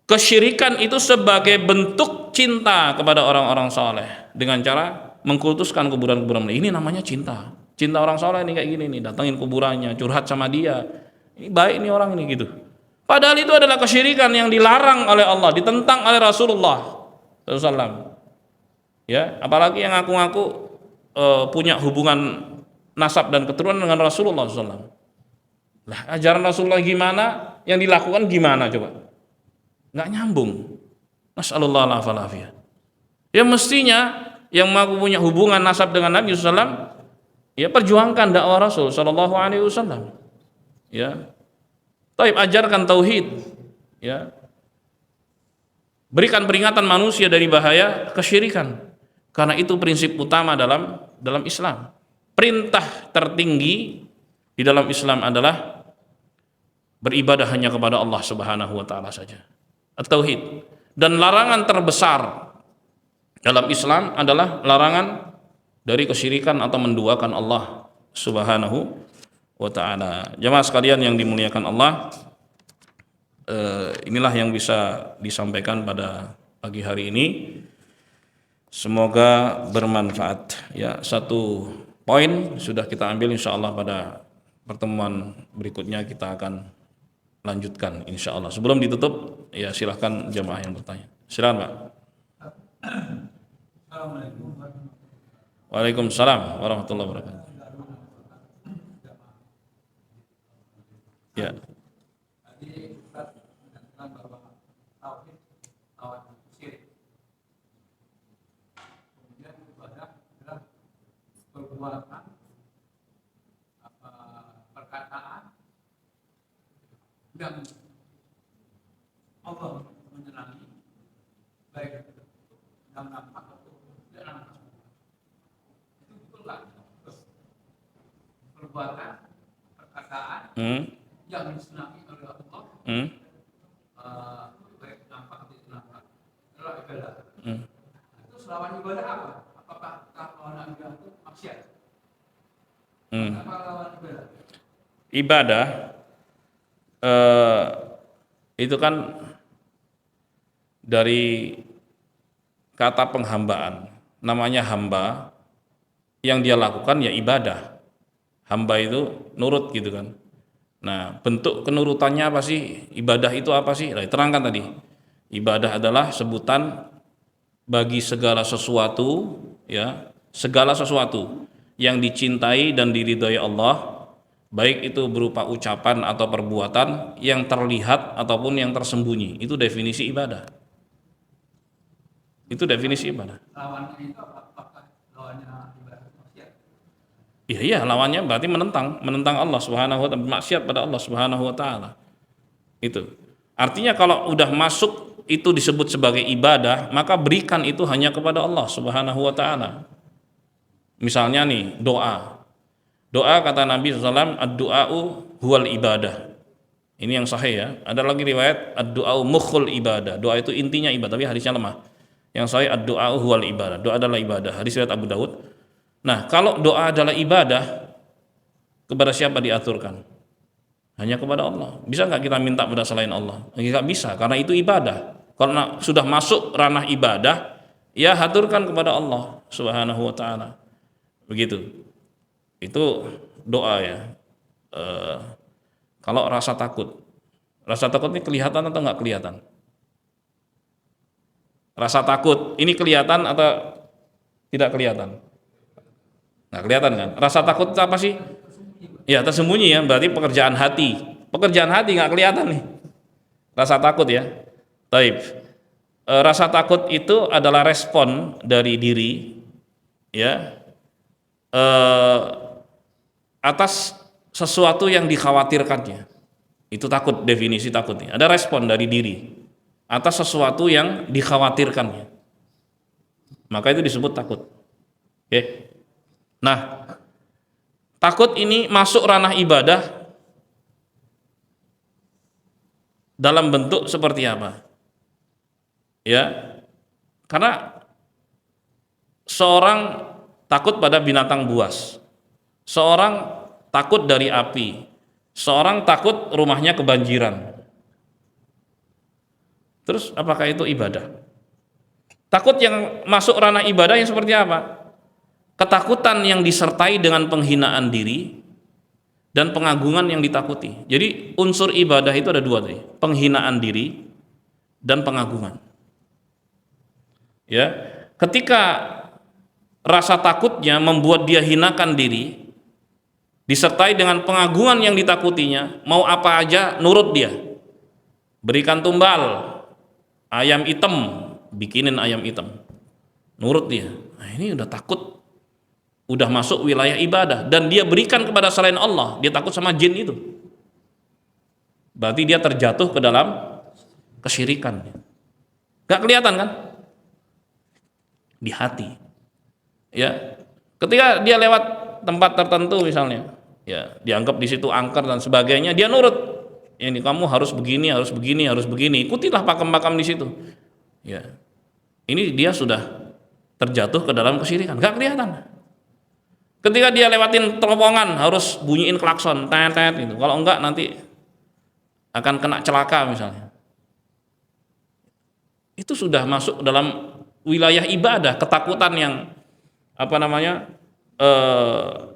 kesyirikan itu sebagai bentuk cinta kepada orang-orang saleh dengan cara mengkultuskan kuburan-kuburan. Ini namanya cinta orang saleh ini kayak gini nih, datangin kuburannya, curhat sama dia, ini baik nih orang ini gitu. Padahal itu adalah kesyirikan yang dilarang oleh Allah, ditentang oleh Rasulullah SAW. Ya, apalagi yang ngaku-ngaku punya hubungan nasab dan keturunan dengan Rasulullah SAW. Lah ajaran Rasulullah gimana, yang dilakukan gimana coba? Nggak nyambung. Nasallallahu alaihi. Ya mestinya yang mau punya hubungan nasab dengan Nabi SAW, ya perjuangkan dakwah Rasul Shallallahu Alaihi Wasallam. Ya, taib ajarkan tauhid. Ya, berikan peringatan manusia dari bahaya kesyirikan. Karena itu prinsip utama dalam Islam. Perintah tertinggi di dalam Islam adalah beribadah hanya kepada Allah Subhanahu wa taala saja. At-tauhid. Dan larangan terbesar dalam Islam adalah larangan dari kesyirikan atau menduakan Allah Subhanahu wa taala. Jemaah sekalian yang dimuliakan Allah, inilah yang bisa disampaikan pada pagi hari ini. Semoga bermanfaat. Ya, satu poin sudah kita ambil, insya Allah pada pertemuan berikutnya kita akan lanjutkan insya Allah. Sebelum ditutup, ya silahkan jemaah yang bertanya. Silakan Pak. Waalaikumsalam warahmatullahi wabarakatuh. Ya. Perbuatan, perkataan yang Allah menyenangi, baik dalam nampak atau tidak nampak. Itu betul kan? Perbuatan, perkataan yang disenangi oleh Allah, baik nampak atau tidak nampak, adalah ibadah. Itu selawan ibadah apa? Apakah lawan ibadah itu maksiat? Ibadah itu kan dari kata penghambaan, namanya hamba, yang dia lakukan ya ibadah. Hamba itu nurut gitu kan. Nah, bentuk kenurutannya apa sih? Ibadah itu apa sih? Nah, terangkan tadi. Ibadah adalah sebutan bagi segala sesuatu, ya, segala sesuatu yang dicintai dan diridhoi Allah, baik itu berupa ucapan atau perbuatan yang terlihat ataupun yang tersembunyi. Itu definisi ibadah. Itu definisi ibadah. Lawannya itu apakah lawannya ibadah maksiat? Iya, lawannya berarti menentang Allah Subhanahu wa taala, maksiat pada Allah Subhanahu wa taala. Itu. Artinya kalau udah masuk itu disebut sebagai ibadah, maka berikan itu hanya kepada Allah Subhanahu wa taala. Misalnya nih, doa kata Nabi SAW, ad-du'a'u huwal ibadah. Ini yang sahih ya. Ada lagi riwayat ad-du'a'u mukhul ibadah, doa itu intinya ibadah, tapi hadisnya lemah. Yang sahih ad-du'a'u huwal ibadah, doa adalah ibadah, hadis riwayat Abu Daud. Nah, kalau doa adalah ibadah, kepada siapa diaturkan? Hanya kepada Allah. Bisa nggak kita minta pada selain Allah? Nggak bisa, karena itu ibadah. Karena sudah masuk ranah ibadah, ya haturkan kepada Allah Subhanahu wa taala. Begitu. Itu doa ya. Kalau rasa takut ini kelihatan atau nggak kelihatan? Rasa takut ini kelihatan atau tidak kelihatan? Nggak kelihatan kan? Rasa takut itu apa sih? Ya tersembunyi ya, berarti pekerjaan hati nggak kelihatan nih. Rasa takut ya. Taib. Rasa takut itu adalah respon dari diri, ya, atas sesuatu yang dikhawatirkannya. Itu takut, definisi takutnya. Ada respon dari diri atas sesuatu yang dikhawatirkannya. Maka itu disebut takut. Oke. Nah, takut ini masuk ranah ibadah dalam bentuk seperti apa? Ya. Karena seorang takut pada binatang buas, seorang takut dari api, seorang takut rumahnya kebanjiran. Terus apakah itu ibadah? Takut yang masuk ranah ibadah yang seperti apa? Ketakutan yang disertai dengan penghinaan diri dan pengagungan yang ditakuti. Jadi unsur ibadah itu ada dua tadi, penghinaan diri dan pengagungan. Ya, ketika rasa takutnya membuat dia hinakan diri, disertai dengan pengagungan yang ditakutinya, mau apa aja nurut dia. Berikan tumbal ayam hitam, bikinin ayam hitam, nurut dia. Nah, ini udah takut, udah masuk wilayah ibadah, dan dia berikan kepada selain Allah, dia takut sama jin itu. Berarti dia terjatuh ke dalam kesyirikan. Gak kelihatan kan? Di hati. Ya, ketika dia lewat tempat tertentu misalnya, ya dianggap di situ angker dan sebagainya, dia nurut. Ini kamu harus begini, harus begini, harus begini. Ikutilah pakem-pakem di situ. Ya, ini dia sudah terjatuh ke dalam kesyirikan. Gak kelihatan. Ketika dia lewatin terowongan, harus bunyiin klakson, tet gitu. Kalau enggak nanti akan kena celaka misalnya. Itu sudah masuk dalam wilayah ibadah, ketakutan yang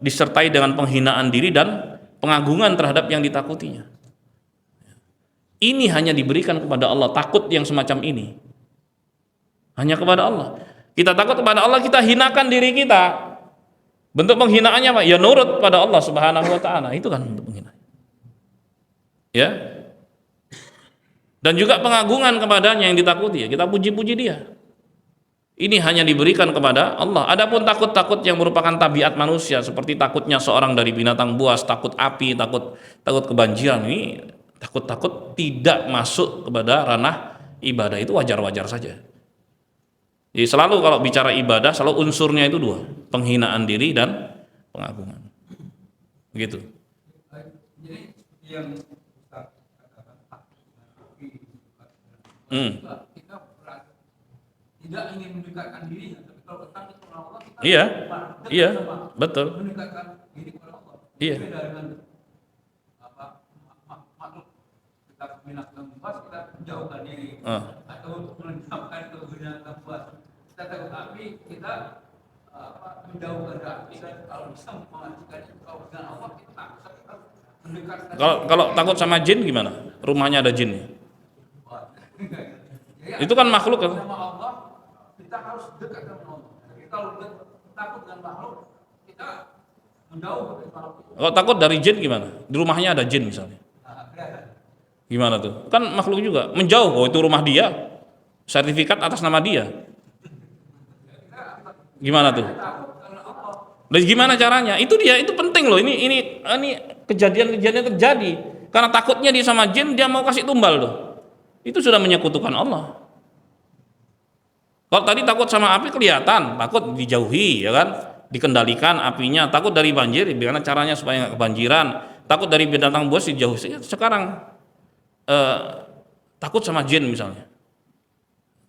disertai dengan penghinaan diri dan pengagungan terhadap yang ditakutinya. Ini hanya diberikan kepada Allah, takut yang semacam ini hanya kepada Allah. Kita takut kepada Allah, kita hinakan diri kita. Bentuk penghinaannya apa? Ya nurut pada Allah Subhanahu wa taala. Itu kan bentuk penghinaan. Ya. Dan juga pengagungan kepadanya yang ditakuti, ya kita puji-puji dia. Ini hanya diberikan kepada Allah. Adapun takut-takut yang merupakan tabiat manusia, seperti takutnya seorang dari binatang buas, takut api, takut kebanjiran, ini takut-takut tidak masuk kepada ranah ibadah, itu wajar-wajar saja. Jadi selalu kalau bicara ibadah, selalu unsurnya itu dua, penghinaan diri dan pengagungan. Begitu. Jadi yang kita tidak ingin mendekatkan dirinya, tapi kalau takut kepada Allah kita iya, betul. Mendekatkan diri kepada Allah. Iya. Beda dengan makhluk kita binatang buas, kita menjauhkan diri atau untuk menendamkan ke binatang buas. Kita takut api, kita menjauhkan dari api, dan kalau bisa mematikannya, kalau dengan Allah kita takut, kita mendekatkan. Kalau takut sama jin gimana? Rumahnya ada jin. Itu kan makhluk kan? Sama Allah, kita harus dekat dengan Allah. Jadi kalau takut dengan makhluk, kita menjauh dari makhluk. Kalau takut dari jin gimana? Di rumahnya ada jin misalnya. Gimana tuh? Kan makhluk juga. Menjauh, oh itu rumah dia. Sertifikat atas nama dia. Gimana tuh? Dan gimana caranya? Itu dia, itu penting loh. Ini kejadian-kejadian terjadi. Karena takutnya dia sama jin, dia mau kasih tumbal loh. Itu sudah menyekutukan Allah. Kalau tadi takut sama api kelihatan, takut dijauhi, ya kan? Dikendalikan apinya. Takut dari banjir, bagaimana caranya supaya nggak kebanjiran? Takut dari binatang buas dijauhi. Sekarang takut sama jin misalnya.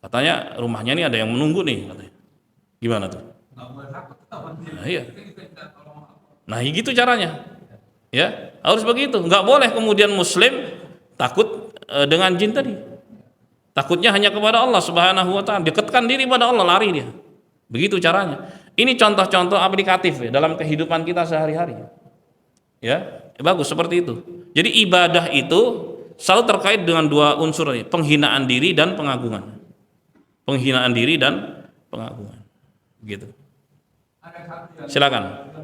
Katanya rumahnya ini ada yang menunggu nih, katanya. Gimana tuh? Nah, iya. Nah, gitu caranya. Ya, harus begitu. Nggak boleh kemudian muslim takut dengan jin tadi. Takutnya hanya kepada Allah Subhanahu wa taala, dekatkan diri pada Allah, lari dia. Begitu caranya. Ini contoh-contoh aplikatif ya, dalam kehidupan kita sehari-hari. Ya, bagus seperti itu. Jadi ibadah itu selalu terkait dengan dua unsur ini, penghinaan diri dan pengagungan. Penghinaan diri dan pengagungan. Begitu. Silakan.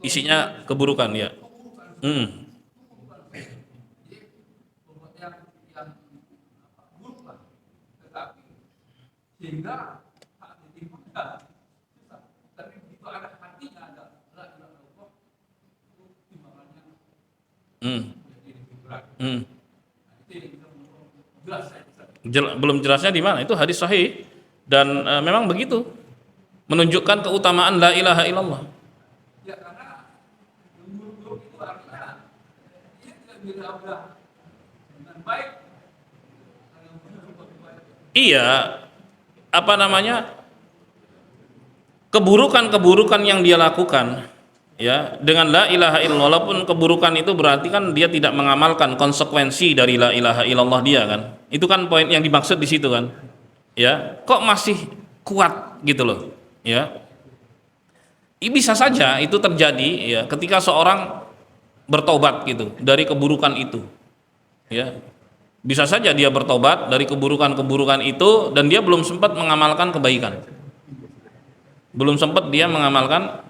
Isinya keburukan ya. Sehingga hati kita tapi begitu ada hatinya, ada la ilaha illallah, itu timbangannya belum jelasnya di mana. Itu hadis sahih dan memang begitu, menunjukkan keutamaan la ilaha illallah. Ya, karena buruk itu artinya dia tidak berakhir dengan baik. Iya, keburukan-keburukan yang dia lakukan ya dengan la ilaha illallah, walaupun keburukan itu berarti kan dia tidak mengamalkan konsekuensi dari la ilaha illallah dia kan. Itu kan poin yang dimaksud di situ kan. Ya, kok masih kuat gitu loh, ya. Bisa saja itu terjadi ya ketika seorang bertobat gitu dari keburukan itu. Ya. Bisa saja dia bertobat dari keburukan-keburukan itu dan dia belum sempat mengamalkan kebaikan. Belum sempat dia mengamalkan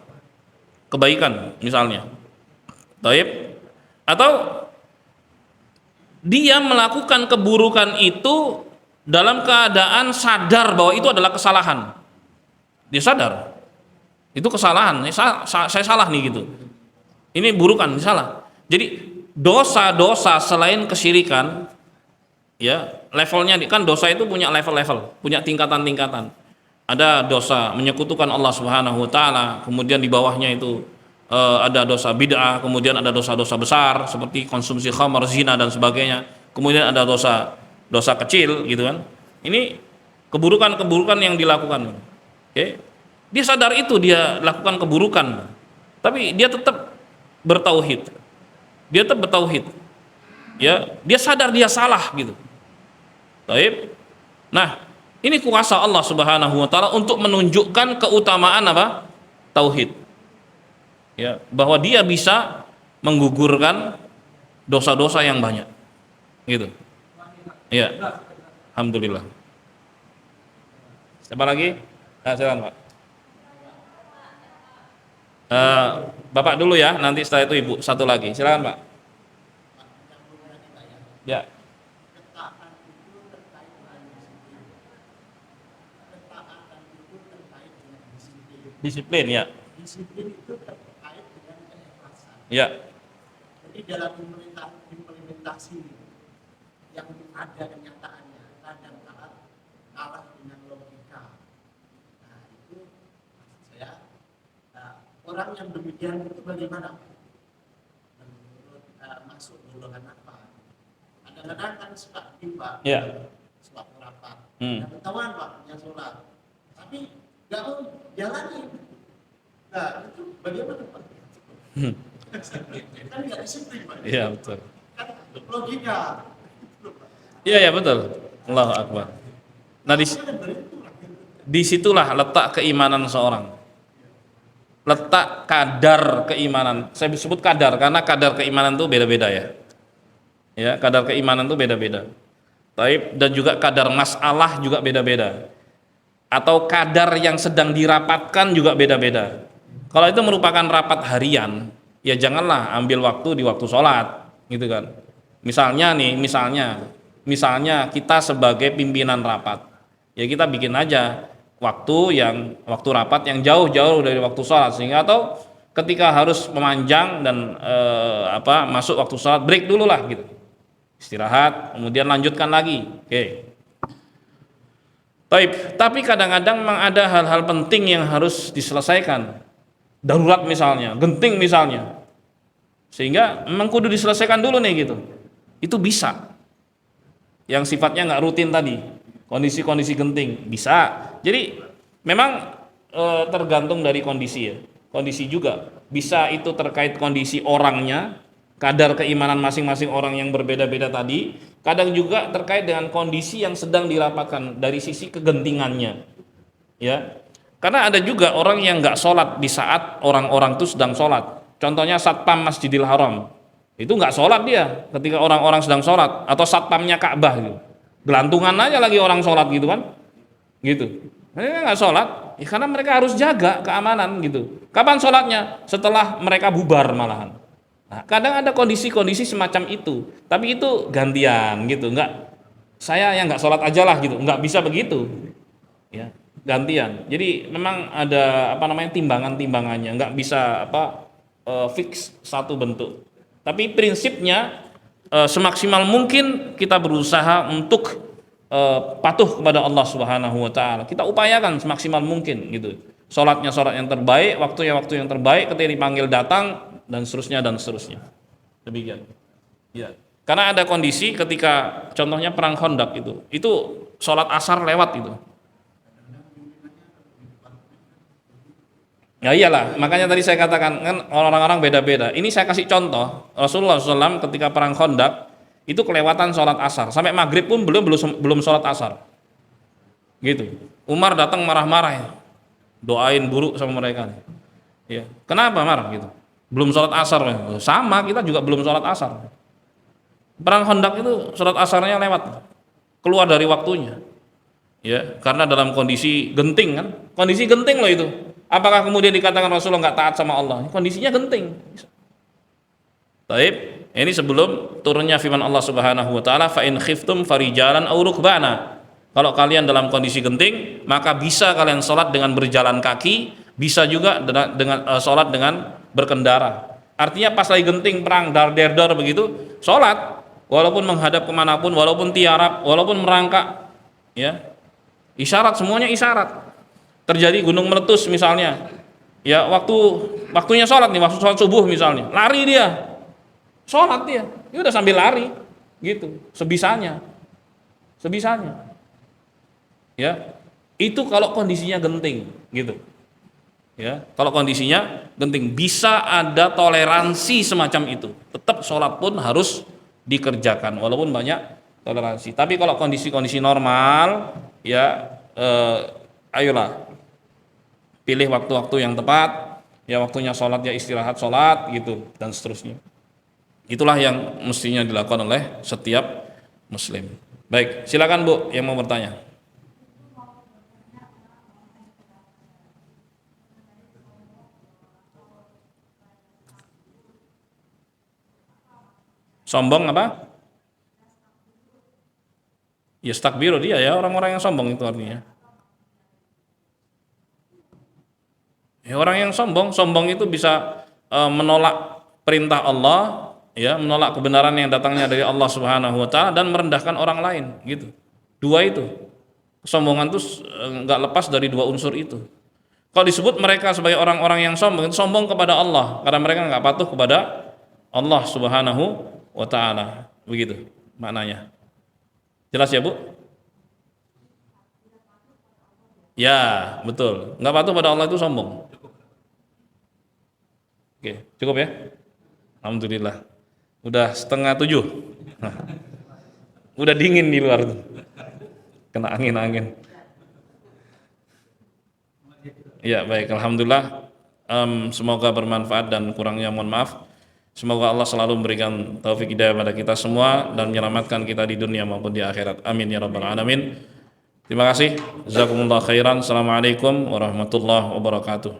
kebaikan misalnya. Taib. Atau dia melakukan keburukan itu dalam keadaan sadar bahwa itu adalah kesalahan. Dia sadar itu kesalahan, saya salah nih gitu. Ini burukan, salah. Jadi dosa-dosa selain kesyirikan, ya levelnya kan dosa itu punya level-level, punya tingkatan-tingkatan. Ada dosa menyekutukan Allah Subhanahu Wa Taala, kemudian di bawahnya itu ada dosa bid'ah, kemudian ada dosa-dosa besar seperti konsumsi khamar, zina dan sebagainya. Kemudian ada dosa kecil gitu kan. Ini keburukan-keburukan yang dilakukan. Oke. Dia sadar itu dia lakukan keburukan, tapi dia tetap bertauhid. Dia tetap bertauhid. Ya, dia sadar dia salah gitu. Baik. Nah, ini kuasa Allah Subhanahu Wa Taala untuk menunjukkan keutamaan apa? Tauhid. Ya, bahwa dia bisa menggugurkan dosa-dosa yang banyak. Gitu. Ya. Alhamdulillah. Siapa lagi? Nah, silakan, Pak. Bapak dulu ya, nanti setelah itu Ibu satu lagi. Silakan, Pak. Ya. Disiplin ya. Disiplin itu terkait dengan keikhlasan. Ya. Jadi dalam implementasi yang ada kenyataannya kadang kalah dengan logika. Nah itu maksud saya orang yang demikian itu bagaimana? Menurut masuk golongan apa? Kadang-kadang kan suka tiba, Ya. suatu rapat, dan ketahuan Pak yang sholat, tapi nggak mau jalani. Nah itu bagaimana Pak? Kan nggak disiplin Pak. Iya betul. Kan logika. Iya ya betul. Allahu Akbar. Nah disitulah letak keimanan seorang. Letak kadar keimanan. Saya sebut kadar karena kadar keimanan itu beda-beda ya. Ya kadar keimanan itu beda-beda. Taib dan juga kadar masalah juga beda-beda. Atau kadar yang sedang dirapatkan juga beda-beda. Kalau itu merupakan rapat harian, ya janganlah ambil waktu di waktu sholat, gitu kan. Misalnya misalnya kita sebagai pimpinan rapat, ya kita bikin aja waktu rapat yang jauh-jauh dari waktu sholat, sehingga atau ketika harus memanjang dan masuk waktu sholat break dulu lah gitu, istirahat, kemudian lanjutkan lagi, oke. Tapi kadang-kadang memang ada hal-hal penting yang harus diselesaikan, darurat misalnya, genting misalnya, sehingga memang kudu diselesaikan dulu nih gitu. Itu bisa, yang sifatnya nggak rutin tadi, kondisi-kondisi genting bisa. Jadi memang tergantung dari kondisi ya. Kondisi juga bisa itu terkait kondisi orangnya, kadar keimanan masing-masing orang yang berbeda-beda tadi. Kadang juga terkait dengan kondisi yang sedang dirapatkan dari sisi kegentingannya, ya. Karena ada juga orang yang nggak sholat di saat orang-orang itu sedang sholat. Contohnya satpam Masjidil Haram, itu nggak sholat dia ketika orang-orang sedang sholat, atau satpamnya Ka'bah gitu. Gelantungan aja lagi orang sholat gitu kan, gitu. Mereka nggak sholat, ya karena mereka harus jaga keamanan gitu. Kapan sholatnya? Setelah mereka bubar malahan. Nah, kadang ada kondisi-kondisi semacam itu, tapi itu gantian gitu, nggak saya yang nggak sholat aja lah gitu, nggak bisa begitu, ya gantian. Jadi memang ada timbangan-timbangannya, nggak bisa fix satu bentuk. Tapi prinsipnya semaksimal mungkin kita berusaha untuk patuh kepada Allah Subhanahu Wa Taala. Kita upayakan semaksimal mungkin gitu. Sholatnya sholat yang terbaik, waktunya waktu yang terbaik, ketika dipanggil datang dan seterusnya. Demikian. Ya. Karena ada kondisi ketika contohnya perang Khandaq itu sholat asar lewat itu. Ya iyalah, makanya tadi saya katakan kan orang-orang beda-beda. Ini saya kasih contoh, Rasulullah SAW ketika perang Khandaq itu kelewatan sholat asar, sampai maghrib pun belum sholat asar. Gitu. Umar datang marah-marah, doain buruk sama mereka. Ya, kenapa marah gitu? Belum sholat asar, sama kita juga belum sholat asar. Perang Khandaq itu sholat asarnya lewat, keluar dari waktunya. Ya, karena dalam kondisi genting kan, kondisi genting loh itu. Apakah kemudian dikatakan Rasulullah nggak taat sama Allah? Kondisinya genting. Taib, ini sebelum turunnya firman Allah Subhanahu wa taala, fa in khiftum farijalan aw rukbana. Kalau kalian dalam kondisi genting, maka bisa kalian sholat dengan berjalan kaki, bisa juga dengan sholat dengan berkendara. Artinya pas lagi genting perang dar begitu, sholat walaupun menghadap kemanapun, walaupun tiarap, walaupun merangkak, ya isyarat, semuanya isyarat. Terjadi gunung meletus misalnya, ya waktunya sholat nih, waktu sholat subuh misalnya, lari dia, sholat dia udah sambil lari gitu, sebisanya ya. Itu kalau kondisinya genting gitu ya. Kalau kondisinya genting bisa ada toleransi semacam itu, tetap sholat pun harus dikerjakan walaupun banyak toleransi. Tapi kalau kondisi-kondisi normal ya, ayolah pilih waktu-waktu yang tepat, ya waktunya sholat ya istirahat sholat gitu, dan seterusnya. Itulah yang mestinya dilakukan oleh setiap muslim. Baik, silakan Bu yang mau bertanya. Sombong apa? Ya stakbiru dia ya, orang-orang yang sombong itu artinya. Ya, orang yang sombong itu bisa menolak perintah Allah, ya, menolak kebenaran yang datangnya dari Allah Subhanahu wa taala dan merendahkan orang lain gitu. Dua itu. Kesombongan itu enggak lepas dari dua unsur itu. Kalau disebut mereka sebagai orang-orang yang sombong, itu sombong kepada Allah karena mereka enggak patuh kepada Allah Subhanahu wa taala. Begitu maknanya. Jelas ya, Bu? Ya, betul. Enggak patuh pada Allah itu sombong. Oke, cukup ya? Alhamdulillah. Udah 6:30. Udah dingin di luar tuh. Kena angin-angin. Ya, baik. Alhamdulillah. Semoga bermanfaat dan kurangnya mohon maaf. Semoga Allah selalu memberikan taufik hidayah pada kita semua dan menyelamatkan kita di dunia maupun di akhirat. Amin ya rabbal alamin. Terima kasih. Jazakumullah khairan. Assalamualaikum warahmatullahi wabarakatuh.